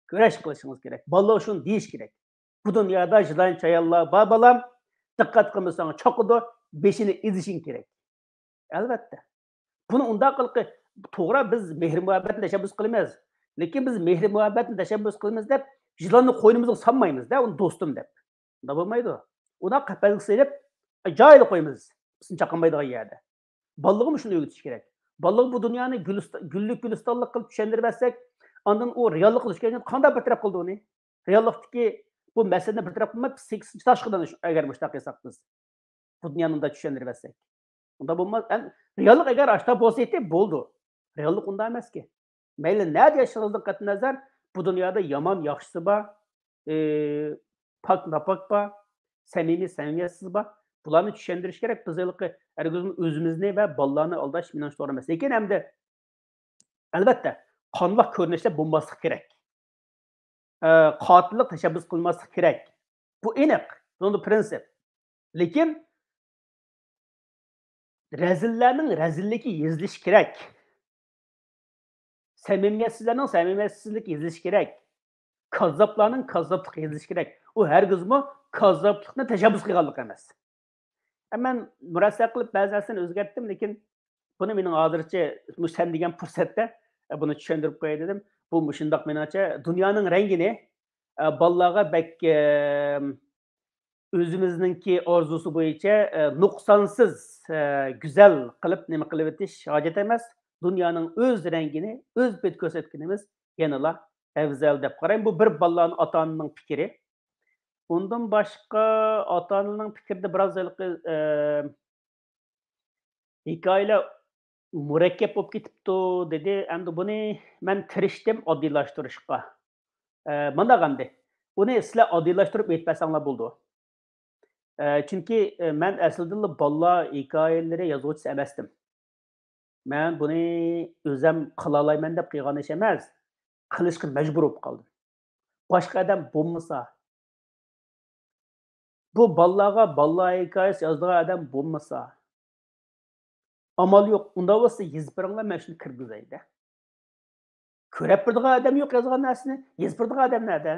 C: kurash qilishingiz kerak. Bolalar shuni deyish kerak. Bu dunyoda jilonchayonlar bor bolam, diqqat qilmasang cho'qidi, beshini ezishing kerak. Albatta. Buni undaq qilib to'g'ri biz mehr-muhabbatni tashabbus qilamiz. Lekin biz mehr-muhabbatni tashabbus qilamiz deb jilonni qo'ynimizga solmaymiz-da, uni do'stim deb. Unda bo'lmaydi. Uni qapalga selib joyiga qo'yamiz. Bizni chaqinmaydigan yerda. Bolalarga shuni o'rgatish kerak. Bolalar bu dunyoni gullik gulistonlik qilib tushuntirib bersak, ondan u reallikka tushganda qanday bir taraf qildi uni? Reallikdagi bu masalani bir taraf qilmay 8 tashqidan agar mushtaq qilsak biz bu dunyoni unda tushuntirib bersak. Unda bo'lmaz. Reallik agar ashta bo'lsa bo'ldi. Reallik unda emas-ki. Mayli nada yashashingizdan qat'iy nazar Bu dünyada yaman yaxşısı var, pak napak var, samimiy samimiyetsiz var. Bularni tushundirish kerak. Biz o'zimizni va bolalarni aldash menimcha to'g'ri emas. Lekin hamda albatta qonliq ko'rinishlar bo'lmaslik kerak. Qotillik tashabbus qilmaslik kerak. Bu aniq. Bu prinsip. Lekin razillarning razilligi yezilishi kerak. Samimiyetsizlarning samimiyetsizligi yezilishi kerak. Kazzaplarning kazzapligi yezilishi kerak. U hargizmi kazzaplikni tashabbus qilganlik emas. Men murassa qilib ba'zi narsani o'zgartdim, lekin buni mening hozircha sen degan fursatda buni tushuntirib qo'yay dedim. Bu shundoq menimcha dunyoning rangini bolalarga bak o'zimizningki orzusi bo'yicha nuqsonsiz go'zal qilib nima qilib o'tish hojat emas. Dunyoning o'z rangini o'z bet ko'rsatganimiz yanala afzal deb qarayman. Bu bir bolalarning ota-onaning fikri. Bundan başqa ota-onaning fikrida biroz hikoyalar murakkab bo'lib ketibdi dedi. Endi buni men tirishdim oddiylashtırishga. Mana qanday? Uni sizlar oddiylashtirib aytmasanglar bo'ldi. Chunki men aslida bolalar hikoyalari yozuvchisi emasdim. Men buni o'zim qila olmayman deb qilgan ish emas. Qilishga majbur bo'lib qoldim. Boshqa odam bo'lmasa bu bolalarga bolalar hikoyasi yozadigan odam bo'lmasa amal yo'q. Unda bo'lsa yozib beringlar, men shuni kirgizaydi. Ko'rib turadigan odam yo'q yozgan narsani, yozib turadigan odam nerda?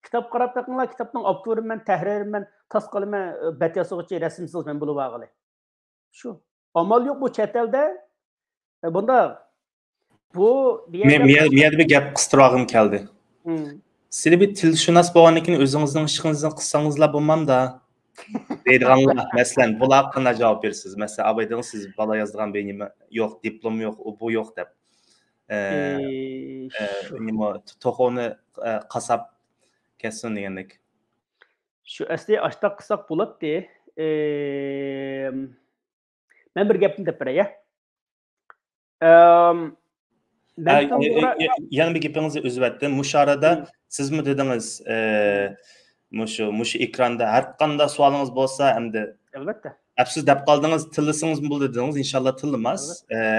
C: Kitap qarab taqinglar, kitapning avtoriman, tahririman, tas qalaman, bat yasag'uchi rasmsiz men bo'lib olg'ili. Shu. Amal yo'q bu chet elda. Bunda bu
B: men bir gap qistirog'im keldi. Siz bir tilshunos bo'lganligini o'zingizning ishingizdan qilsangizlar bo'lmamda deydiganlar. Masalan, bular qanday javob berasiz? Masalan, abaydingiz siz bola yozdigan beynimi yo'q, diplom yo'q, bu yo'q deb. Nima to'xoni qasab kessin degandek.
C: Shu asli ashtaq qilsak bo'ladi. Men bir gapni deb beray.
B: Yana bir gapingizni uzib o'tdim. Musharada sizmi dedingiz, mushu ekranda har qanday savolingiz bo'lsa, hamda
C: albatta.
B: Siz deb qoldingiz, tillasingizmi bo'ldi dedingiz, inshaalloh tilmas.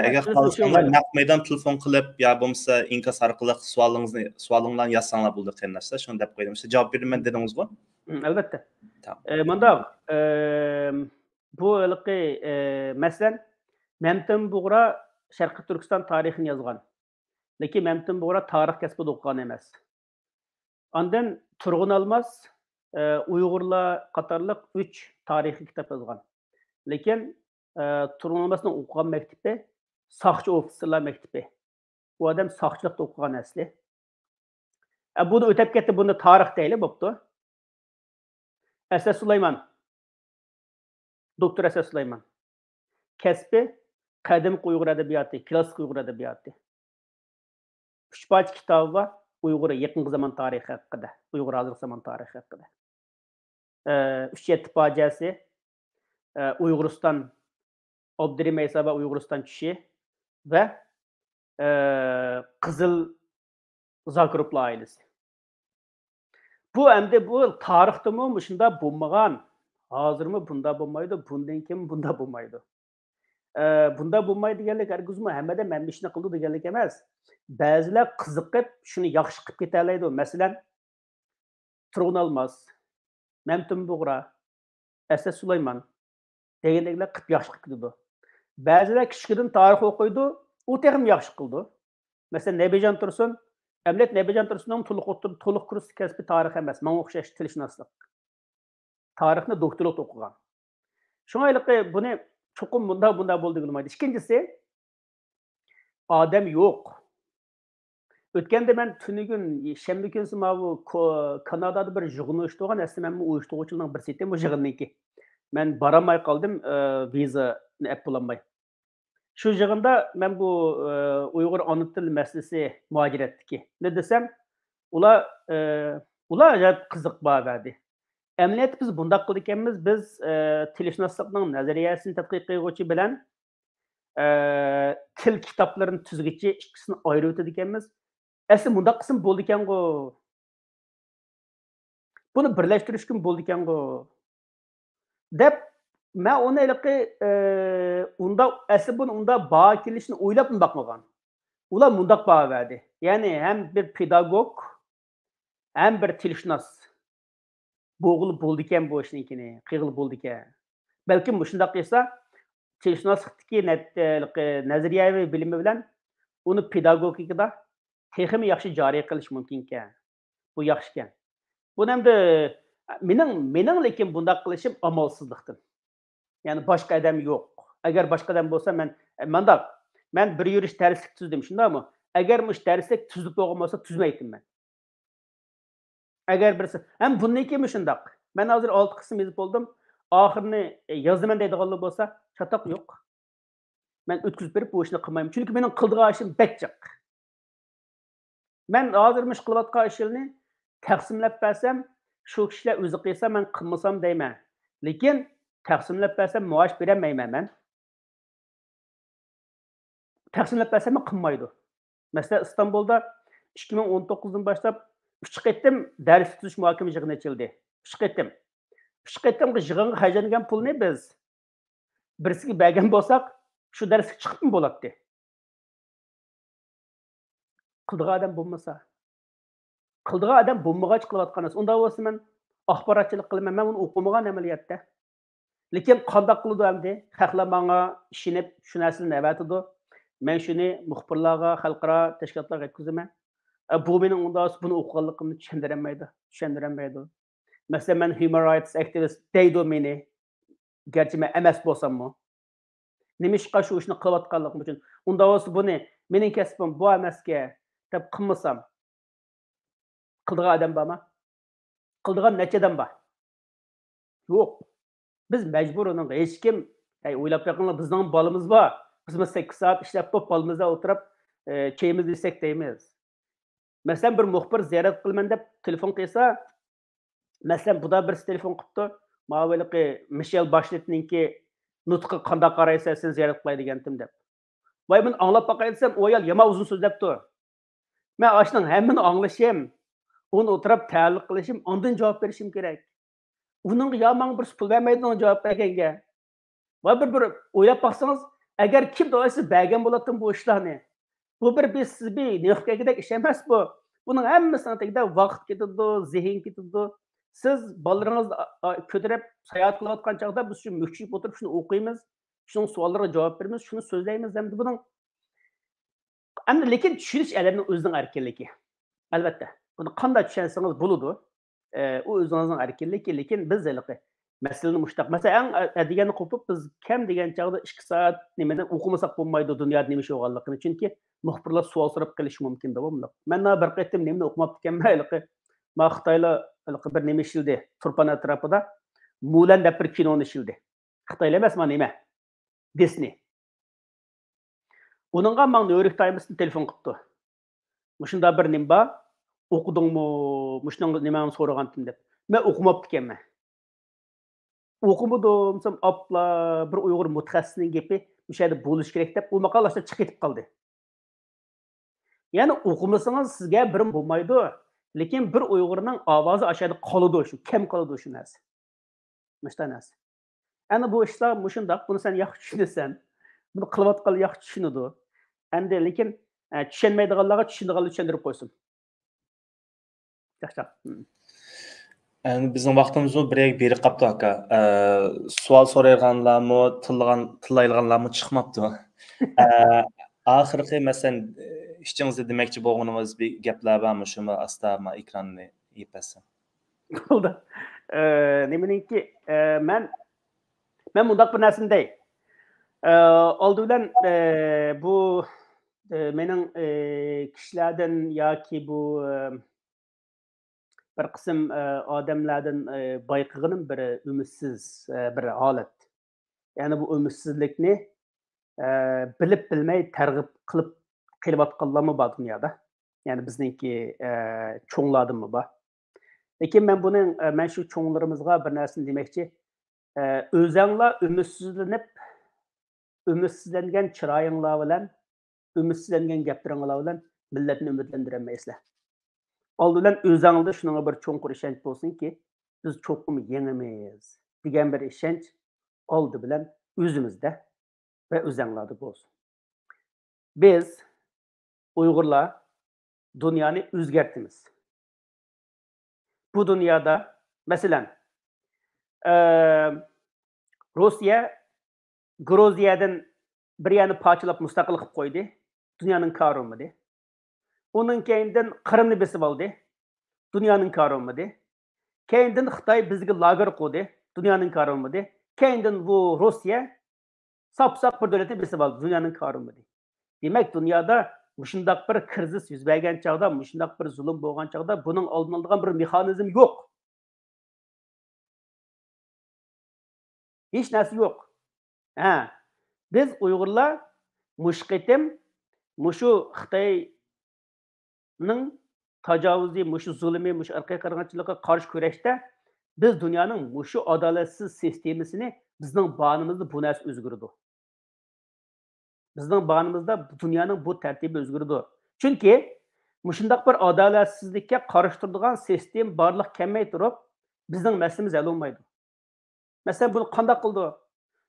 B: Agar qolsanglar naq maydon telefon qilib, yo bo'lmasa inkas orqali savolinglarni yozsanglar bo'ldi qaynashsa, shuni deb qo'ydim. Siz javob beraman dedingiz-ku?
C: Albatta. Manda bu ilqi masalan Mamtin Bug'ra Sharqiy Turkiston tarixini yozgan. Lekin Mamtin Bug'ra tarix kasbida o'qigan emas. Ondan Turg'un Almas Uyg'urlar qatorliq 3 tarixiy kitob yozgan. Lekin Turg'un Almasning o'qigan maktabi soqchi ofitserlar maktabi. Bu odam soqchilikda o'qigan asli. Buni o'tib ketdi, buni tarix deyli bo'pti. Asad Sulaymon. Doktor Asad Sulaymon. Kasbi qadim Uyg'ur adabiyoti, klassik Uyg'ur adabiyoti. 3 parcha kitobi var. Uyg'ur yaqin zaman tarixi haqida, Uyg'ur hozirgi zaman tarixi haqida. 3-7 fojiyasi Uyg'uriston Abdurimaysa va Uyg'uriston tushi va Qizil Zakiruplar oilasi. Bu endi bu tarixdimi shunda bo'lmagan. Hozirmi bunda bo'lmaydi, bundan keyin bunda bo'lmaydi. Bunda bo'lmaydi deganlik hargizmi hammada men ishni qildi deganlik emas. Ba'zilar qiziqib shuni yaxshi qilib keta oladi. Masalan, Turg'un Almas, Mamtin Bug'ra, Asad Sulaymon degandeklar qilib yaxshi qilib ketdi. Ba'zilar kichikdan tarix o'qiydi, u texim yaxshi qildi. Masalan, Nabijon Tursun, Amlet Nabijon Tursunning to'liq kurs kasbi tarix emas, menga o'xshash tilshunoslik. Tarixni doktorlik o'qigan. Shuningdek, buni chuqur bunda bo'ldi bilmaydi. İkincisi, odam yo'q. O'tganda men tunigun shanba kunsi bu Kanadada bir yig'in uyushtirgan, aslida men uyushtiruvchining bir setim bu yig'inniki. Men baramay qoldim, vizani applamay. Shu yig'inda men bu Uyg'ur ona til masalasi muhojiratdiki. Ne desam, ular ajab qiziq bo'ladi. Emniyet biz bundaq qildik ekanmiz, biz tilshunoslikning nazariyasini tadqiq qiluvchi bilan til kitoblarini tuzgichi ikkisini ayirib o'tdik ekanmiz. Әсі мұндақ қысым болды екен ғо. Bunu birleştirishkim bo'ldi ekan-ku. Deb men uni iliqi unda asli buni unda baho kelishini o'ylab boqmagan. Ular mundaq baho berdi. Ya'ni ham bir pedagog, ham bir tilshunos. Bo'g'ilib bo'ldi ekan bu ishnikini, qiyg'ilib bo'ldi ekan. Balkim shundaq qilsa, tilshunoslikdagi nazariyaviy bilimi bilan uni pedagogikada texmi yaxshi joriy qilish mumkin ekan. Bu yaxshi ekan. Bu hamda mening lekin bundaq qilishim amalsizlikdan. Ya'ni boshqa odam yo'q. Agar boshqa odam bo'lsa men bir yurish darslik tuzdim, shundaymi? Agar mush darslik tuzib bo'lgan bo'lsa, tuzmaydim men. Agar birisi, ham bunniki shundaq. Men hozir 6 qism yozib bo'ldim. Oxirini yozaman deydiganlar bo'lsa, chatoq yo'q. Men o'tkazib berib bu ishni qilmayman. Chunki mening qildigan ishim bakchiq. Men hozir mush qilayotgan ishimni taqsimlab bersam, shu kishilar o'zi qilsa men qilmasam deyman. Lekin taqsimlab bersam maosh bermayman men. Taqsimlab bersam qilmaydi. Masalan, İstanbulda 2019dan boshlab 3 qetim dars tuzish muhokama yig'ini ochildi. 3 qetim. 3 qetimga yig'inga harjangan pulni biz birisiga bergan bo'lsak, shu darsga chiqib bo'ladi. Qildigan odam bo'lmasa, qildigan odam bo'lmag'ach qilayotganmiz. Unda bo'lsa men axborotchilik qilaman, men uni o'qimagan amaliyotda. Lekin qanday qiladi endi? Xalqlar menga ishinib, shu narsani avatidi. Men shuni muxbirlarga, xalqaro tashkilotlarga aytkazaman. Bu mening unda buni o'qiganligimni tushundiranmaydi. Masalan, men human rights activist deydi meni. Gerçi men emas bo'lsammi? Nima ishqa shu ishni qilayotganligim uchun. Unda bo'lsa buni mening kasbim bu emasga deb qilmasam, qildigan odam bormi? Qildigan necha odam bor? Yo'q. Biz majbur unga hech kim, o'ylab qo'yinglar, bizning bolamiz bor. Biz 8 soat ishlab bolamizga o'tirib, chayimizni desek deymiz. Masalan, bir muxbir ziyorat qilaman deb telefon qilsa, masalan, buda bir telefon qilibdi. Ma'lumki Michel Bashletninki nutqi qanday qaraysa, sen ziyorat qilay degandim deb. Voy, men anglab boqay desam, o ayol yama uzun so'zlabdi. Men ashning hammani anglashim, uni o'tirib ta'liq qilishim, ondan javob berishim kerak. Uning yomon bir pul bermaydigan javob berganga. Va bir o'ylab baqsangiz, agar kim do'ysi bergan bo'ladim bu ishlarni. Bu bir nexkagidek ish emas bu. Buning hammasini tagida vaqt ketadi, zehn ketadi. Siz bolalaringizni ko'tarib sayohat qilayotgan chog'da biz shu mukchib o'tirib shuni o'qiymiz, shuning savollarga javob beramiz, shuni so'zlaymiz. Endi buning lekin tushunish adamning o'zining erkinligi. Albatta. Buni qanday tushunsangiz bo'ladi. U o'zingizning erkinligi, lekin biz masalani mushtaq. Masalan, deganni qo'pib biz kam degan chog'da 2 soat nimadan o'qimasak bo'lmaydi dunyoda nima ish bo'lganligini. Chunki muxbirlar savol so'rab qilishi mumkin da bunday. Men bir qaytim nimani o'qimabdi ekanman. Ma Xitoylar bir nima ishildi Turpan atrofida Mulan deb bir kinoni ishildi. Xitoylar emas, men nima? Disney. Uningga men New York Times'dan telefon qilibdi. Mushunda bir nima bor, o'qidingmi? Mushning nimani so'ragandim deb. Men o'qimabdi ekanman. O'qimadim, apla bir Uyg'ur mutaxassisning gapi o'sha yerda bo'lish kerak deb u maqolada chiqib ketib qoldi. Ya'ni o'qimasangiz sizga birim bo'lmaydi. Lekin bir Uyg'urning ovozi aşağıda qoladi shu, kim qoladi shu narsa. Mishta narsa. Ana bu ishlar mushundaq, buni sen yaxshi tushunasan. Buni qilayotgan yaxshi tushunadi. Endi lekin tushunmaydiganlarga tushunadiganlarga tushuntirib qo'ysin. Yaxshi.
B: Endi bizning vaqtimiz birga berib qolibdi aka. Savol so'raydiganlarmi, tillaydiganlarmi chiqmabdi. Oxirgi masalan ishingizda demoqchi bo'lganimiz bir gaplar bormi? Shuni asta ekranni yepasam.
C: Bo'ldi. Nimaniki men bundaq bir narsani dey. Oldi bilan bu mening kishilardan yoki bu bir qism odamlardan bayqig'inim bir umidsiz bir holat. Ya'ni bu umidsizlikni bilib bilmay targ'ib qilib qilayotganlarmi bor dunyoda. Ya'ni bizningki cho'nglardanmi bor. Lekin men shu cho'nglarimizga bir narsani demoqchi. O'zinglar umidsizlangan chiroyinglar bilan, umidsizlangan gaplaringlar bilan milletni ümitlendiremezler. Aldı bilen özüňizde şununla bir çoňkur işenç bolsunki, biz çokum yeňimiz digen bir işenç aldı bilen özümizde ve özüňizde bolsun. Biz Uygurlar dünyany özgertimiz. Bu dünyada meselen Rusya Gruziyadan bir ýany paçalap mustaqil qyp goýdy. Dünýanyň kary olmady. Onun keýinden Krymny besip aldy. Dünýanyň kary olmady. Keýinden Xitay bizge lager goýdy. Dünýanyň kary olmady. Keýinden bu Rusya sapsak bir döwleti besip aldy. Dünýanyň kary olmady. Demek dünýäde muşundaq bir krizis yüz bergen çagda, muşundaq bir zulüm bolgan çagda bunyň aldyny aldygan bir mexanizm ýok. Hiç narsa ýok. Biz Uygurlar muş qitim muşu Xitaynyň tajawuzy, muşu zulmi, muşu arqaý qaragynçylyga karşı köreşde biz dünýäniň muşu adaletsiz sistemasyny bizning banymyzda bu narsa özgürdi. Bizning banymyzda dünýäniň bu tertibi özgürdi. Çünki muşundaq bir adaletsizlikke karıştırdygan sistem barlyk kemmeý turup bizning meselemiz hal bolmaýdy. Mesela bunu qandaq qıldy?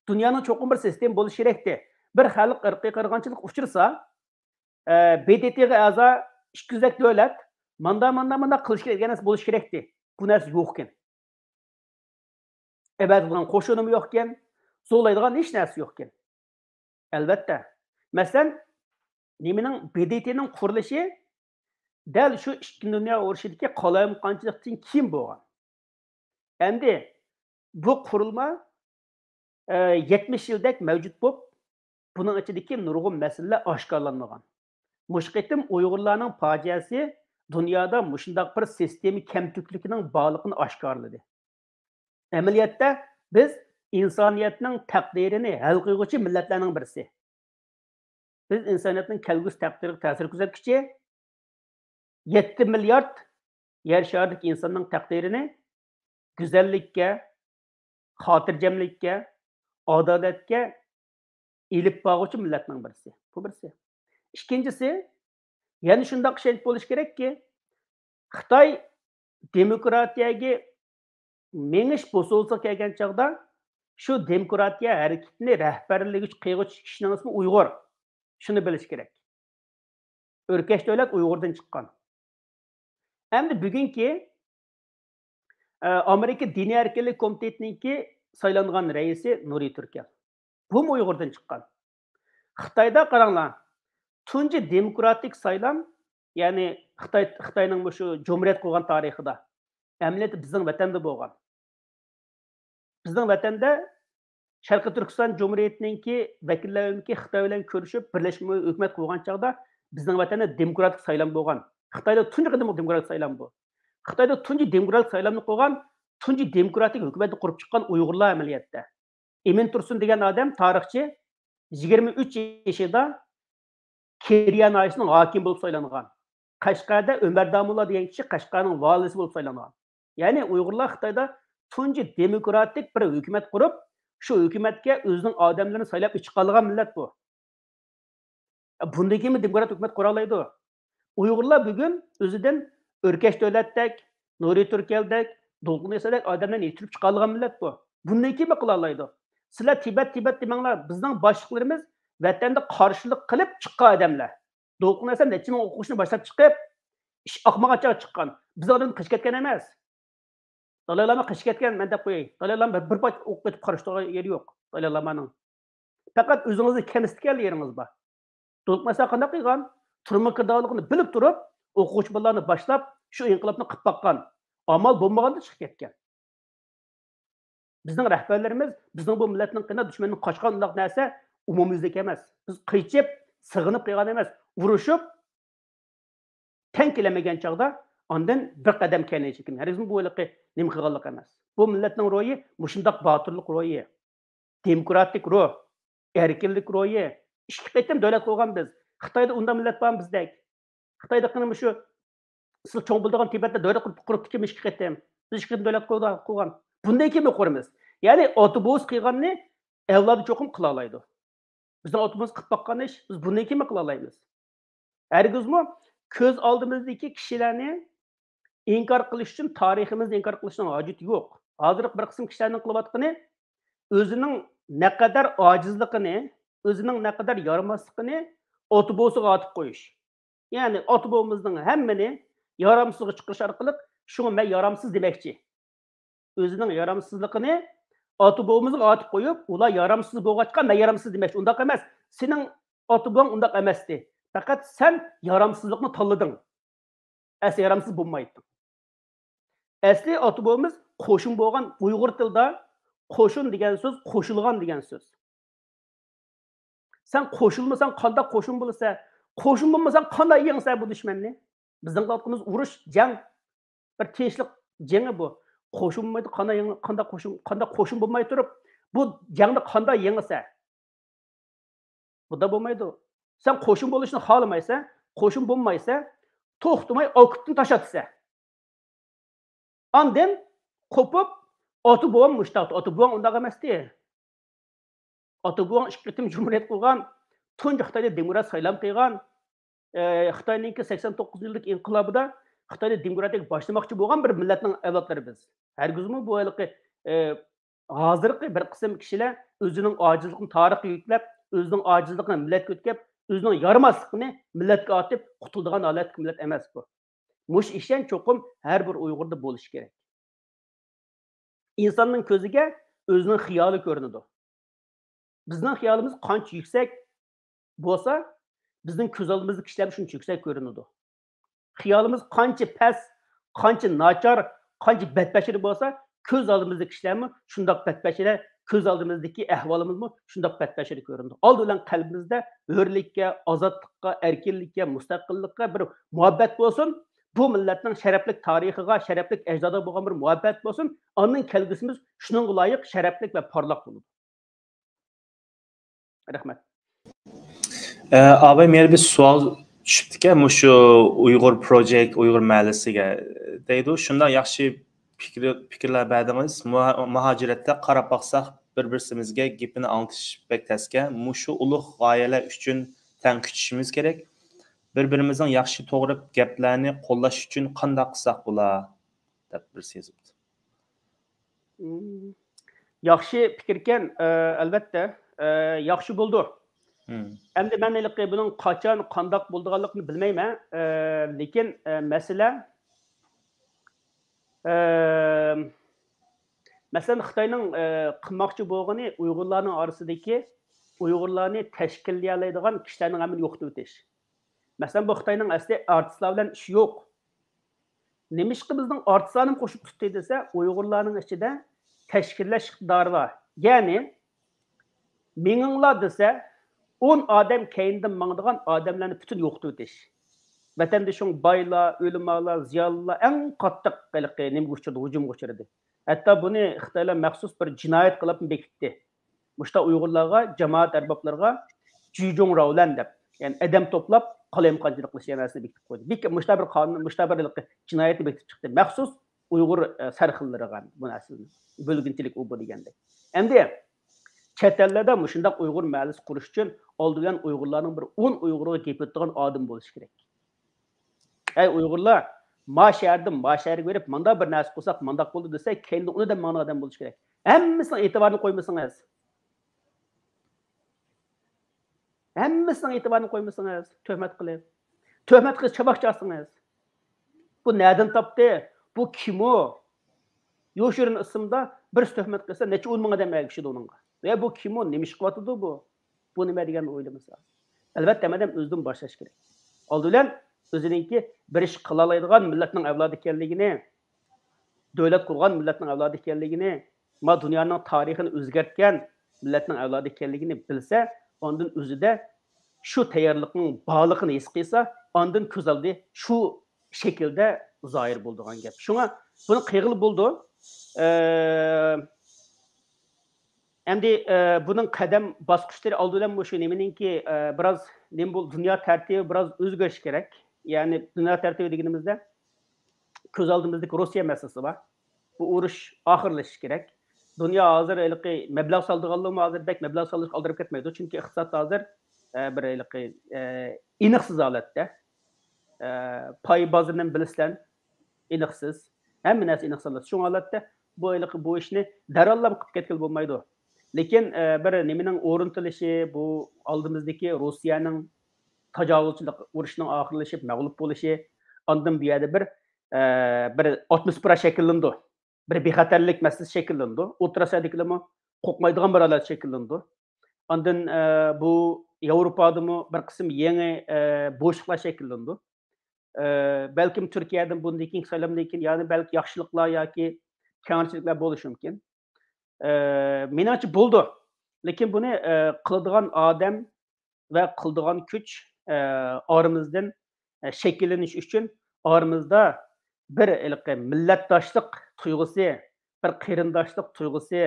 C: Dünyanın çoxum bir sistem boluş kerekdi. Bir xalq irqiy qırğınçılık uçursa, BDT'ye aza 200 döwlet manda qilish kerak boluş kerekdi. Bu narsa ýokken. Ebadlan qoşunumy ýokken, zolaýdygan hiç narsa ýokken. Elbetde. Meselen neminin BDT'nin quruluşy däl şu 2 dünýä uruşydaki galaýmykançylykdan kim bolgan? Endi bu kurulma 70 yıldak mevcut bulup, bunun içindeki nurgun meseleler aşkarlanmagan. Muşqitim Uygurlarning faciasi dünyada muşundaq bir sistemi kemtüklükünün bağlılığını aşkarladı. Ameliyatda biz insaniyetning takdirini hal qilguvchi millatlarning birisi. Biz insoniyatning kelgusi taqdiriga ta'sir ko'rsatuvchi 7 milliard yer sharidagi insonning taqdirini güzellikka, xotirjamlikka, adolatga elip bağuvchi millatning birisi. Bu birisi. İkincisi, yani shundoq ishonch bo'lish kerakki, Xitoy demokratiyaga menish bosolsa kelgan chog'da shu demokratiya harakatini rahbarligi qilguvchi kishining ismi Uyg'ur. Shuni bilish kerak. O'rkash davlat Uyg'urdan chiqqan. Endi bugungi Amerika Diniy erkinlik komitetiniki saylangan reisi Nuri Turkel. Bu mu Uyg'urdan chiqqan? Xitoyda qaranglar. Tunji demokratik saylam, ya'ni Xitoyning shu jumhuriyat qurgan tarixida amaliyotda bizning vatanda bo'lgan. Bizning vatanda Sharqiy Turkiston Cumhuriyetininki vakillariki Xitoy bilan ko'rishib, birlashma hukumat qurgan chog'da bizning vatanda demokratik saylam bo'lgan. Xitoyda tunji demokratik saylam bu. Xitoyda tunji demokratik saylamni qurgan, tunji demokratik hukumatni qurib chiqqan Uyg'urlar amaliyotda. Emin Tursun degan odam tarixchi 23 yoshida Keriya nahiýasynyň hakim bolup saylangan. Qashqarda Ömer Damulla degan kishi Qashqarning valisi bolup saylangan. Ya'ni Uyg'urlar Xitoyda tunji demokratik bir hukumat qurib, shu hukumatga o'zining odamlarini saylab chiqargan millat bu. Bundan keyin demokratik hukumat qura olaydi. Uyg'urlar bugun o'zidan O'rkash davlatdek, Nuri Turkeldek, Dolqun Esadek odamlarni yetirib chiqargan millat bu. Bundan keyin qila olaydi. Sizlar Tibet demanglar, bizning boshliqlarimiz vatanda qarshilik qilib chiqqan odamlar. Dolqun Esad necha ming o'quvchini boshlab chiqib, ish oqmagancha chiqqan. Biz odam qish ketgan emas. Dalaylama qish ketgan, men deb qo'yay. Dalaylama bir bosh o'q etib qarashtirgan yeri yo'q. Dalaylamaning. Faqat o'zingizni kamsitgan yeringiz bor. Dolqun Esad qanday qilgan? Turma qirdaligini bilib turib, o'quvchi bolalarni boshlab shu inqilobni qilib baqqan. Amal bo'lmaganda chiqib ketgan. Bizning rahbarlarimiz bizning bu millatning qina dushmanning qochgan undaq narsa umumyuzlik emas. Biz qichib, sig'inib qilgan emas, urushib tang kelamagan chog'da ondan bir qadam kelay ekan. Harizm bu o'liqi nim qilganlik emas. Bu millatning ro'yi mushundaq botirlik ro'yi, demokratik ro'y, erkinlik ro'yi. Ikki qatam davlat qo'ygan biz. Xitoyda unda millat bormi bizdek? Xitoyda qanday shu siz cho'ng bildigan Tibetda davlat qurib tikimish ikki qatam. Biz ikki qatam davlat qo'ygan. Bunday kimi quramiz? Ya'ni otobus qilganni avlod cho'qim qila oladi. Bizning otobus qilib baqqan ish biz bunday kimi qila olamiz? Hargizmi Köz aldığımızdaki kişilerini inkar qilish uchun tariximizni inkar qilishning hojati yo'q. Hozir bir qism kishilarning qilayotgani o'zining naqadar ojizligini, o'zining naqadar yaramasligini otobosiga atib qo'yish. Ya'ni otobomizning hammani yaramsizga chiqarish orqali shunga men yaramsiz demoqchi. O'zining yaramsizligini otobomizga atib qo'yib, ular yaramsiz bo'lg'achqa men yaramsiz demoqchi. Undaq emas. Sening otobong undaq emasdi. Faqat sen yaramsizlikni tanlading. Asli yaramsiz bo'lmayding. Asli otobomuz qo'shin bo'lgan Uyg'ur tilida qo'shin degan so'z qo'shilgan degan so'z. Sen qo'shilmasan qanday qo'shin bo'lsa, qo'shin bo'lmasan qanday yengsan bu dushmanni? Bizning qilayotganimiz urush, jang, bir tinchlik jangi bu. Qo'shin bo'lmaydi, qanday qo'shin bo'lmay turib, bu jangda qanday yengsa? Bu da bo'lmaydi. Sen qo'shin bo'lishni xohlamaysan, qo'shin bo'lmaysa, to'xtamay okutni tashlatsa. Ondan qo'pib, oti bo'm mushtaq, oti bo'm undaq emasdi. Oti bo'm ishqitim jumhuriyat qilgan, tunji Xitoyda demokrat saylam qilgan, Xitoyning 89 yillik inqilobida Xitoyda demokratik boshlamoqchi bo'lgan bir millatning avlodlari biz. Hargizmi bu haliqi hozirgi bir qism kishilar o'zining ojizligini tarixga yuklab, o'zining ojizligini millatga o'tkab, o'zining yaramasligini millatga atib qutuldigan holatga millat emas bu. Mush ishon cho'qim har bir Uyg'urda bo'lishi kerak. İnsanın ko'ziga o'zining xiyoli ko'rinadi. Bizning xiyolimiz qancha yuksak bo'lsa, bizning ko'z oldimizda kishilar shuncha yuksak ko'rinadi. Xiyolimiz qancha past, qancha nachar, qancha badbashir bo'lsa, ko'z oldimizda kishilarmi shundoq badbashir, ko'z oldimizdagi ahvolimizmi shundoq badbashir ko'rinadi. Oldi bilan qalbimizda hurlikka, ozodlikqa, erkinlikka, mustaqillikka bir muhabbat bo'lsin. Bu millatning sharafli tarixiga, sharafli ajdodiga bo'lgan bir muhabbat bo'lsin. Onun kelgusimiz shuningga loyiq sharafli va parlaq bo'ladi. Rahmat.
B: Abi meni bir savol tushibdi-ki, shu Uyg'ur project, Uyg'ur mahallasiga deydi. Shundan yaxshi fikrlar berdingiz. Muhojiratda qarab baqsaq, bir-birimizga gapini anglatish bek tasga, shu ulug' g'oyalar uchun tan kuchishimiz kerak. Bir-birimizning yaxshi to'g'ri gaplarni qo'llash uchun qanday qilsak bo'lar deb bir sezibdi.
C: Yaxshi fikr ekan, albatta, yaxshi bo'ldi. Endi men buning qachon, qanday bo'lganligini bilmayman, lekin masala masalan Xitoyning qilmoqchi bo'lgani Uyg'urlarning orasidagi Uyg'urlarni tashkillaydigan kishilarning hamini yo'qotib o'tish. Masalan, bu Xitoyning asli artistlar bilan ishi yo'q. Nemishqi bizning artistlarni qo'shib tutdi desa, Uyg'urlarning ichida tashkillash iqtidori bor. Ya'ni minglar desa, 10 odam keyindan mangdigan odamlarni butun yo'qotib o'tish. Vatandoshing boylar, o'limalar, ziyolilar eng qattiq qiliqi nimga uchirdi, hujumga uchirdi. Hatto buni Xitoylar maxsus bir jinoyat qilib bekitdi. Mushta Uyg'urlarga, jamoat arboblarga Jujung Rawlan deb, ya'ni adam to'plab qalamqonchilik qilish emasini bekitib qo'ydi. Mushta bir qonun, mushta bir jinoyatni bekitib chiqdi. Maxsus Uyg'ur sarxillariga bu narsani bo'lginchilik u bu degandek. Endi chet ellarda mushundaq Uyg'ur mahallasi qurish uchun oldidan Uyg'urlarning bir 10 Uyg'urga gapiradigan odam bo'lishi kerak. Ey Uyg'urlar, ma shaharga berib, manda bir narsa qilsak, mandaq bo'ldi desak, keyin uni da ma'no odam bo'lishi kerak. Hammasini e'tiborni qo'ymasangiz. Hammasini e'tiborni qo'ymasangiz, tuhmat qilib. Tuhmat qilib chaboqchasangiz. Bu nereden topdi? Bu kim o? Yo'shirin ismda bir tuhmat qilsa, necha 10 ming odam ergishadi uningga. Ve bu kim o? Nima ish qilyapti bu? Bu nima degan o'ylamasa. Albatta, odam o'zidan boshlash kerak. Oldidan o'zininki bir ish qila oladigan millatning avlodi ekanligini, davlat qurgan millatning avlodi ekanligini, ma dunyoning tarixini o'zgartgan millatning avlodi ekanligini bilsa, ondan o'zida shu tayyorlikning borligini his qilsa, ondan ko'z oldi shu shaklda zohir bo'ladigan gap. Shunga buni qiyg'il bo'ldi. Endi bunun qadam bosqichlari oldidan shu nimaninki biroz nim bu dunyo tartibi biroz o'zgarish kerak. Ya'ni dunyo tartibi deganimizda ko'z oldimizdagi Rossiya masalasi bor. Bu urush oxirlashishi kerak. Dunyo hozir mablag' soldiganlarni hozir bek mablag' solish oldirib ketmaydi. Chunki iqtisod hozir bir iniqsiz holatda. pay bazını bilirsen, iniqsiz. Hamma narsa iniqsiz. Şu holatda bu ishni darallab qilib ketgan bo'lmaydi. Lekin bir nimaning o'rintilishi, bu oldimizdagi Rossiyaning tajovuzchilik urushining oxirlashib, mag'lub bo'lishi, ondan bu yerda bir atmosfera shakllandi. Bir bexatarlik masalasi shakllandi. O'tirasadikilarmi qo'rqmaydigan bir holat shakllandi. Ondan bu Yevropadami bir qism yangi bo'shliqlar shakllandi. Belkim Türkiye'den bundan keyin saylamdan keyin yani belki yaxshiliklar yoki kamchiliklar bo'lishi mumkin. Menimcha bo'ldi. Lekin buni qiladigan odam va qiladigan kuch oramizdan shakllanish uchun oramizda bir millatdoshlik tuyg'usi, bir qarindoshlik tuyg'usi,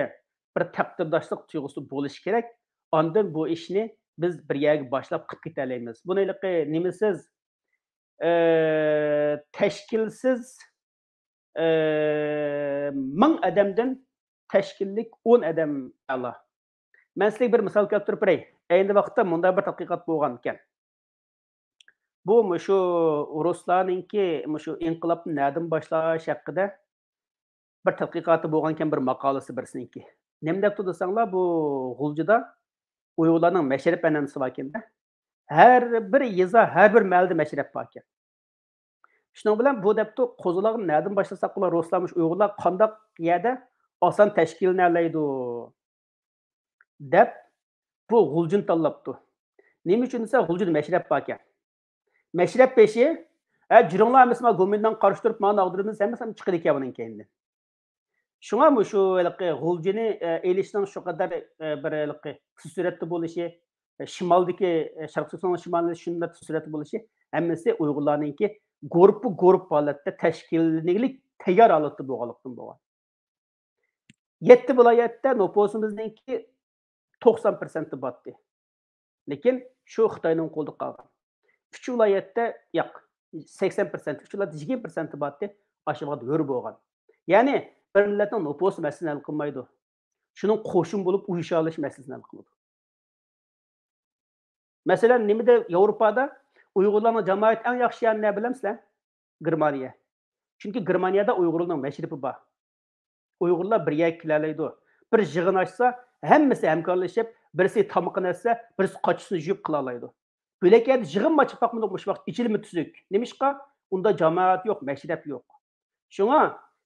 C: bir taqdirdoshlik tuyg'usi bo'lishi kerak. Ondan bu ishni biz bir yerga boshlab qilib ketalaymiz. Buni nimasiz tashkilsiz 1000 odamdan tashkillik 10 odam a'lo. Men sizga bir misol keltirib beray. Ayni vaqtda bunda bir tadqiqot bo'lgan ekan. Bu shu ruslarninki shu inqilobni nerdan boshlash haqida bir tadqiqoti bo'lgan ekan, bir maqolasi birsiniki. Nima deb desanglar, bu G'uljida Uyg'urlarning mashrab an'anasi bor ekanda. Her bir yeza, her bir məldə məşrəf var ekan. Şunun bilan bu debdi qo'zg'olog'ini nerdan boshlasak ular Ruslarmış, Uyg'urlar qandaq yerda oson tashkillanlaydi deb bu G'uljini tanlabdi. Nima uchun desa, G'uljida mashrab bor ekan. Mashrab beshi, jiringlar misma go'mindan qarshi turib, mana og'dirimiz hammasi chiqadi ekan buning keyindan. Shunga shu G'uljini elishning shu qadar bir suratda bo'lishi, shimoldagi Sharq Turkiston shimolida shunday suratda bo'lishi hammasi Uyg'urlarningki guruh holatda tashkillanlik tayyor holatda bo'lganlikdan bo'lgan. 7 viloyatda nüfusimizningki 90% botdi. Lekin shu Xitoyning qo'lida qolgan. 3 viloyatda yo'q, 80%, 3 viloyatda 20% botdi, aşağıda yur bo'lgan. Ya'ni bir millatning nüfusi masalasini hal qilmaydi. Shuning qo'shin bo'lib uyusha olish masalasini hal qiladi. Mesela nimada Yevropada Uyg'urlarning jamoat eng yaxshi yeri ne bilamsizlar? Germaniya. Chunki Germaniyada Uyg'urlarning mashribi bor. Uyg'urlar bir yerga kelalaydi. Bir yig'in ochsa, hammasi hamkorlashib, birisi tomoqni etsa, birisi qochishni yuyib qila oladi. Bo'lakada yig'in ochib boqmadi bu vaqt ichilimi tuzuk. Nimishqa? Unda jamoat yo'q, mashrab yo'q. Shunga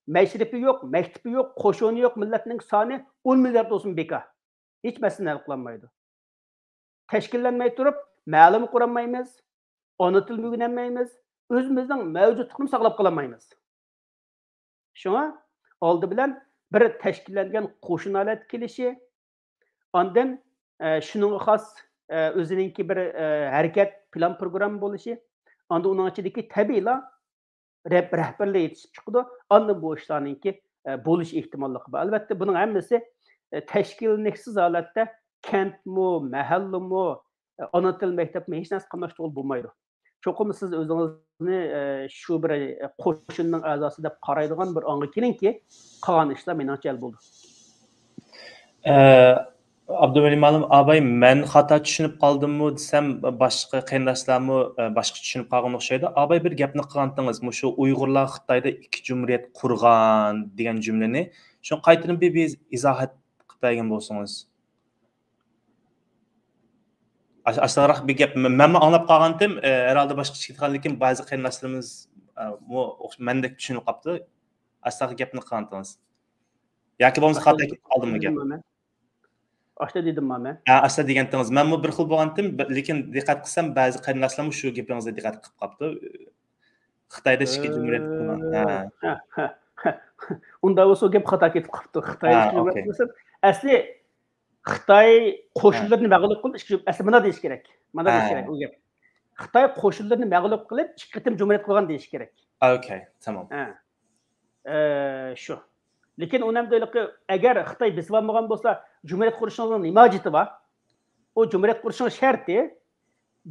C: mashribi yo'q, maktabi yo'q, qo'shoni yo'q, millatning soni 10 milliard bo'lsin bekor. Hech masala hal qilinmaydi. Tashkillanmay turib, ma'lum quramaymiz, ona tilini o'rganmaymiz, o'zimizning mavjudligini saqlab qolamaymiz. Shunga oldi bilan bir tashkillangan qo'shin holat kelishi, ondan shuning xos o'zininki bir harakat plan program bo'lishi, onda uning ichidagi tabiiyla rahbarlar yetishib chiqdi, ondan bu ishlarningki bo'lish ehtimolligi bor. Albatta buning hammasi tashkillansiz holatda kentmi, mahallimi, ona til maktabmi hech narsa qilmashtirib bo'lmaydi. Cho'qim siz o'zingizni shu bir qo'shinning a'zosi deb qaraydigan bir onga kelingki, qolgan ishlar menimcha hal bo'ldi.
B: Abduvali Ma'lum abay, men xato tushunib qoldimmi desam, boshqa qarindoshlarmi boshqa tushunib qolgan o'xshaydi. Abay bir gapni qilgandingiz, shu Uyg'urlar Xitoyda ikki jumhuriyat qurgan degan jumlani, shuni qaytarib bir izohat qilib bergan bo'lsangiz. Aslında bir gap, men anlab qolgandim, herhalde boshqa chiqgan, lekin ba'zi qarindoshlarimiz mendek tushunib qolibdi. Aslida gapni qilgandingiz. Yoki bo'lmasa xato qoldimmi gap?
C: Aslida dedim men.
B: Aslida degandingiz. Men bir xil bo'lgandim, lekin diqqat qilsam ba'zi qarindoshlarimiz shu gapingizga diqqat qilib qolibdi. Xitoyda ikki jumhuriyat qurgan.
C: Unda o'sha gap xato ketib qolibdi. Xitoy asli Xitoy qo'shinlarini mag'lub qilib, asli mana deyish kerak. Mana deyish kerak u gap. Xitoy qo'shinlarini mag'lub qilib, ikki qitim jumhuriyat qilgan deyish kerak.
B: Okay, tamam.
C: Shu. Lekin unamdaylik agar Xitoy bisib olmagan bo'lsa, jumhuriyat qurishning nima hojati bor? O jumhuriyat qurishning sharti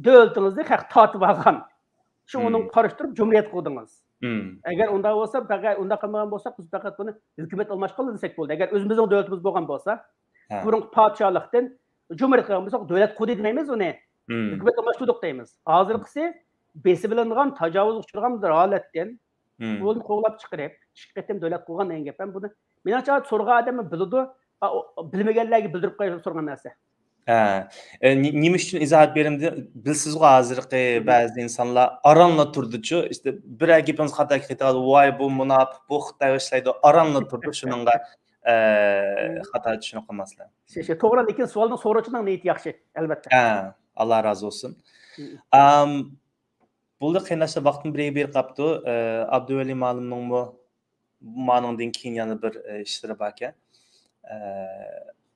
C: davlatingizni haq tortib olgan. Shu uning qarashtirib jumhuriyat qurdingiz. Agar unda bo'lsa, faqat unda qilmagan bo'lsa, biz faqat buni hukumat almashqil desak bo'ldi. Agar o'zimizning davlatimiz bo'lgan bo'lsa, burun podshohlikdan jumhuriyat qilgan bo'lsak, davlat qurdi demaymiz uni. Hukumat almashtirdik deymiz. Hozirgisi besibilingan, tajovuz uchragan bir holatdan onu qo'g'lab chiqarib, ikki qatim davlat qilgan degan gap ham buni menimcha so'rgan odamni biladi, bilmaganlarga bildirib qo'yib so'rgan narsa.
B: Ha. Nima uchun izoh berimdi? Bilsiz hozirgi ba'zi insonlar aranla turdichu, işte bir gapimiz xato ketadi, voy bu munofiq, bu Xitoy ishlaydi, aranla turdi, shuningga xato tushunib qolmaslar.
C: To'g'ri, lekin savolni so'rovchining niyati yaxshi, albatta.
B: Ha, Alloh razı olsun. Bulda qaynashda vaqtim bir qapti. Abduvali ma'lumning bu ma'nundan keyin yana bir ishlari bor ekan.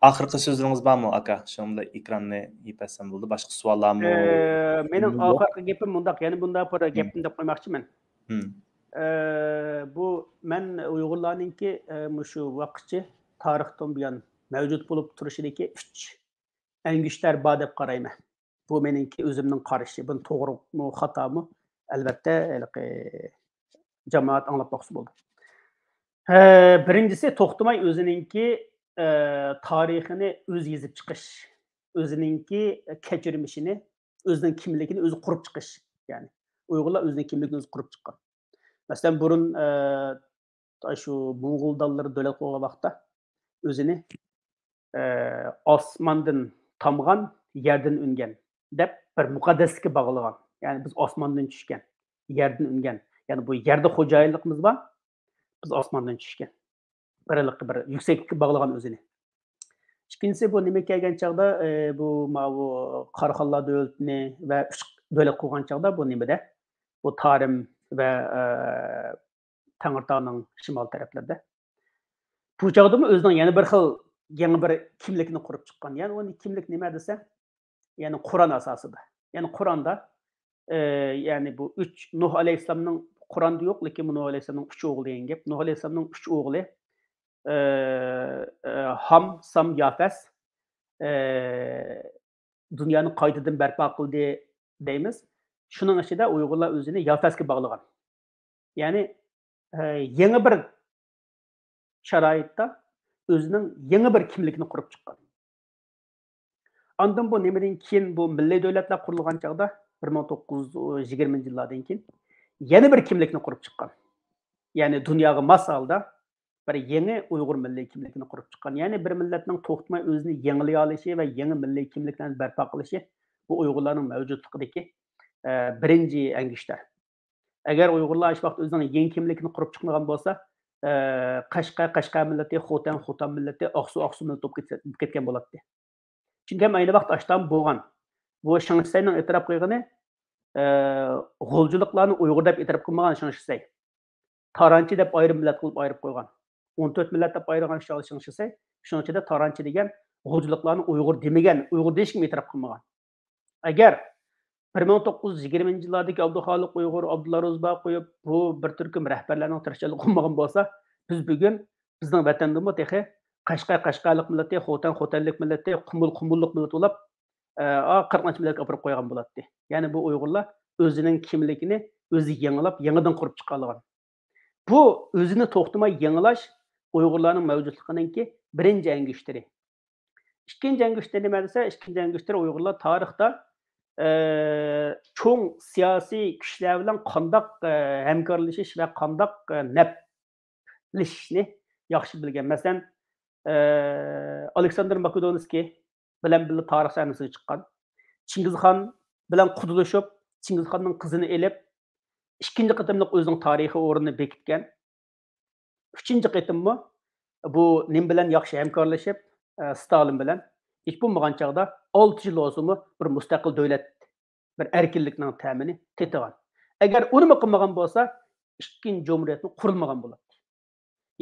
B: Oxirgi so'zlaringiz bormi aka? Shunda ekronni yepatsam bo'ldi. Boshqa savollarmi?
C: Mening oxirgi gapim bundaq, ya'ni bunda bir gapni deb qo'ymoqchiman. Bu men Uyg'urlarningki shu vaqtchi tarixdan buyon mavjud bo'lib turishidagi 3 angishlar bor deb qarayman. Bu meningki o'zimning qarashi. Bu to'g'rimi, xatomi? Albatta, jamoat anglab boqsa bo'ldi. Birinchisi to'xtamay o'ziningki tarixini o'zi yozib chiqish, o'ziningki kechirmishini, o'zining kimligini o'zi qurib chiqish. Ya'ni Uyg'urlar o'zining kimligini o'zi qurib chiqqan. Masalan, burun shu Mo'ng'uldonlar davlat qurgan vaqtda o'zini osmondan tomgan, yerdan ungan deb bir muqaddaslikka bog'lagan. Ya'ni biz osmondan tushgan, yerdan ungan. Ya'ni bu yerda xo'jayinligimiz bor, biz osmondan tushgan. Bir yuksaklikka bog'lagan o'zini. Ikkinchisi bu nima kelgan chaqda bu Qarxonlar davlatini va 3 davlat qurgan chaqda bu nimada? Bu Tarim va Tangirtog'ning shimol taraflarida. Bu chaqda o'zining yana bir xil yangi bir kimlikni qurib chiqqan. Ya'ni uni kimlik nima desa? Ya'ni Qur'on asosida. Ya'ni Qur'onda ya'ni bu 3 Nuh alayhisalomning Qur'onda yo'q, lekin Nuh alayhisalomning 3 o'g'li degan gap. Nuh alayhisalomning 3 o'g'li Ham, Sam, Yafas dunyoni qaytadan barpo qildi deymiz. Shuning ichida Uyg'urlar o'zini Yafasga bog'lagan. Ya'ni yangi bir sharoitda o'zining yangi bir kimlikni qurib chiqqan. Ondan bu nimadan keyin bu milliy davlatlar qurilgan chaqda 1920-yillardan keyin yana bir kimlikni qurib chiqqan. Ya'ni dunyoga mos holda bir yangi Uyg'ur milliy kimligini qurib chiqqan. Ya'ni bir millatning to'xtamay o'zini yangilay olishi va yangi milliy kimliklarni barpo qilishi bu Uyg'urlarning mavjudligidagi birinchi angishlar. Agar Uyg'urlar shu vaqt o'zining yangi kimligini qurib chiqmagan bo'lsa, Qashqa millati, Xotan millati, Oqsu millati bo'lib ketgan bo'ladi. Chunki ayni vaqt ashtam bo'lgan. Bu Shangsayning e'tirof qilgani g'uljiliklarni Uyg'ur deb e'tirof qilmagan Shangsay. Taranchi deb ayrim millat qilib ayirib qo'ygan. 14 millat deb ayirgan Shangsay, shuning ichida Taranchi degan g'uljiliklarni Uyg'ur demagan, Uyg'ur deyish kim e'tirof qilmagan. Agar 1920-yillardagi Abduxoliq Uyg'ur, Abdulla Ro'zba qo'yib bu bir turkum rahbarlarning tirishchilik qilmagan bo'lsa, biz bugun bizning vatandami texi Qashqalik millati, Xotanlik millati, Qumullik millati bo'lib, 40 millatga olib qo'ygan bo'ladi. Ya'ni bu Uyg'urlar o'zining kimligini o'zi yangilab, yangidan qurib chiqargan. Bu o'zini to'xtamay yangilash Uyg'urlarning mavjudligininki birinchi angushtiri. Ikkinchi angushtiri nima desa, ikkinchi angushtiri Uyg'urlar tarixda cho'ng siyosiy kuchlar bilan qandoq hamkorlashish va qandoq naflashishni yaxshi bilgan. Masalan, Aleksandr Makedonskiy bilan birga tarix sahnasiga chiqqan. Chingizxon bilan qudulashib, Chingizxonning qizini elib, ikkinchi qatimliq o'zining tarixiy o'rnini bekitgan. Uchinchi qatimmi bu nim bilan yaxshi hamkorlashib, Stalin bilan hech bo'lmagan chaqda 6 yil o'zimi bir mustaqil davlat, bir erkinlikning ta'mini tetigan. Agar uni qilmagan bo'lsa, ikkinchi jumhuriyatni qurilmagan bo'ladi.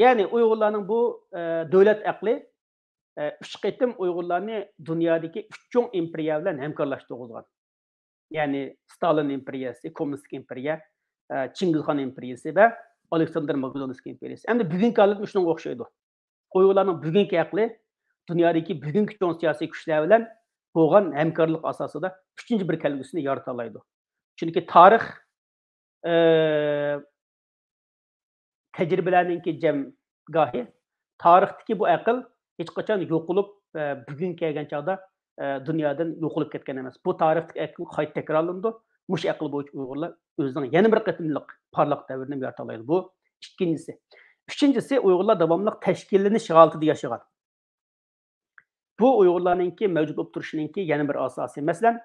C: Ya'ni Uyg'urlarning bu davlat aqli 3 qatim Uyg'urlarni dunyodagi 3 cho'ng imperiya bilan hamkorlashtirgan. Ya'ni Stalin imperiyasi, kommunistik imperiya, Chingizxon imperiyasi va Aleksandr Makedonskiy imperiyasi. Endi bugungi holat shunga o'xshaydi. Uyg'urlarning bugungi aqli dunyodagi bugungi cho'ng siyosiy kuchlar bilan bo'lgan hamkorlik asosida uchinchi bir kelgusini yarata oladi. Chunki tarix tajribalarninki jamgohi, tarixdagi bu aql hech qachon yo'qolib, bugun kelgan chaqda dunyodan yo'qolib ketgan emas. Bu tarixdagi aql qayta takrorlandi. mush aql bo'yicha Uyg'urlar o'zining yana bir qatimliq parlaq davrini yarata oladi. Bu ikkinchisi. Uchinchisi Uyg'urlar davomli tashkillanish holatida yashagan. Bu Uyg'urlarningki mavjud bo'lib turishiningki yana bir asosi. Masalan,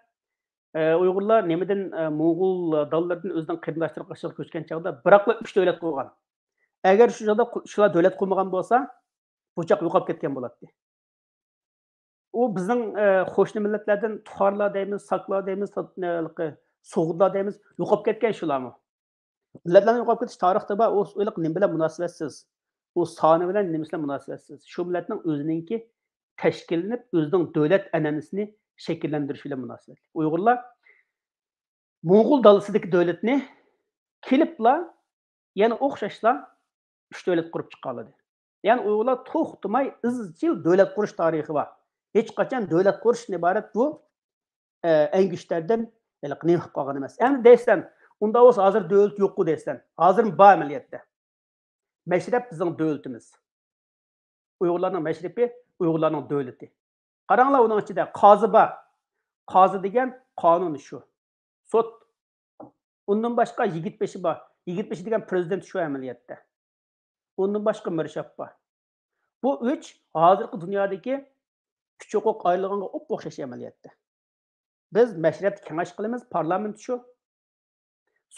C: Uyg'urlar nemadan Mo'g'ul davlatlardan o'zining qarindoshlar qarshiga ko'chgan chog'da biroqla 3 davlat qurgan. Agar shu joyda shular davlat qurmagan bo'lsa, bu joq yo'qolib ketgan bo'lardi. U bizning qo'shni millatlardan Tuxarlar deymiz, Saklar deymiz, So'g'udlar deymiz, yo'qolib ketgan shularmi? Millatlarning yo'qolib ketish tarixda bor, u o'liq nima bilan munosabatsiz. U soni bilan nima bilan munosabatsiz. Shu millatning o'ziningki tashkillanib, o'zining davlat an'anasini shakllantirish bilan munosabatli. Uyg'urlar Mo'g'ul davlatidagi davlatni kelibla yana o'xshashla 3 davlat qurib chiqqanladi. Ya'ni Uyg'urlar to'xtamay izchil davlat qurish tarixi bor. Hech qachon davlat qurishdan iborat bu angishlardan nima qilib qolgan emas. Endi deysan, unda bo'lsa hozir davlat yo'q-ku deysan. Hozir bor amaliyotda. Mashrab bizning davlatimiz. Uyg'urlarning mashrabi, Uyg'urlarning davlati. Qaranglar uning ichida qozi bor. Qozi degan qonun shu. Sud. Undan boshqa yigitbeshi bor. Yigitbeshi degan prezident shu amaliyotda. Undan boshqa mirshab bor. Bu 3 hozirgi dunyodagi kuch huquq ayriligiga o'xshash amaliyotda. Biz mashrabni kengash qilamiz, parlament shu.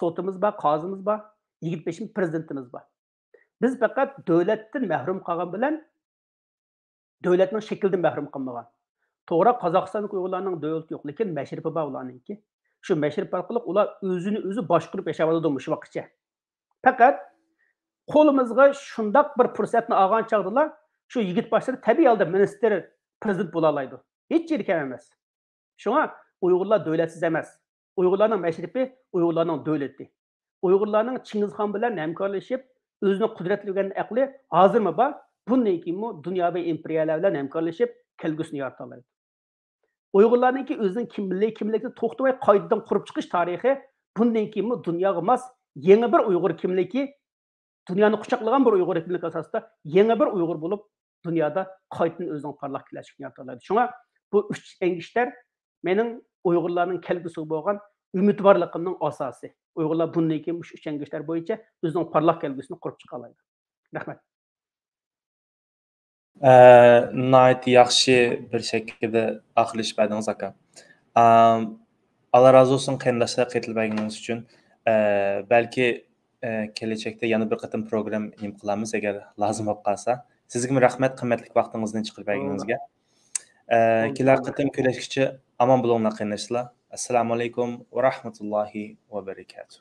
C: Sotimiz bor, qozimiz bor, yigitbeshi prezidentimiz bor. Biz faqat davlatdan mahrum qolgan bilan davlatning shaklidan mahrum qilmagan. To'g'ri Qozog'istonlik Uyg'urlarning davlati yo'q, lekin mashrabi bor ularningki. Shu mashrab orqali ular o'zini o'zi boshqarib yashayotdi shu vaqtgacha. Faqat qo'limizga shundoq bir fursatni olgan chog'dalar shu yigit boshlar tabiiy holda ministr, prezident bo'la oladi. Hech yerga emas. Shunga Uyg'urlar davlatsiz emas. Uyg'urlarning mashrabi, Uyg'urlarning davlati. Uyg'urlarning Chingizxon bilan hamkorlashib, o'zini qudratligan aqli hozirmi bor? Bundan keyinmi dunyoviy imperiyalar bilan hamkorlashib kelgusini yarata oladi. Uyg'urlarningki o'zining kimlikni to'xtamay qaytadan qurib chiqish tarixi bundan keyinmi dunyoga mos yangi bir Uyg'ur kimligi, dunyoni quchoqlagan bir Uyg'ur kimligi asosida yangi bir Uyg'ur bo'lib dunyoda qaytadan o'zining parlaq kelajagini yarata oladi. Shunga bu 3 engishlar mening Uyg'urlarning kelgusiga bo'lgan umidvorligimning asosi. Uyg'urlar bundan keyin shu 3 engishlar bo'yicha o'zining parlaq kelgusini qurib chiqa oladi. Rahmat.
B: Nayt yaxshi bir şekilde axilish berdiniz aka. Allah razı olsun qarindoshlar qaytilbagingiz uchun. Belki kelajakda yana bir qatim program qilamiz agar lozim bo'lib qolsa. Sizga rahmat, qimmatli vaqtingizni chiqarganingizga. Kelar qatim ko'rishguncha omon bo'linglar qarindoshlar. Assalomu alaykum va rahmatullohi va barakatuh.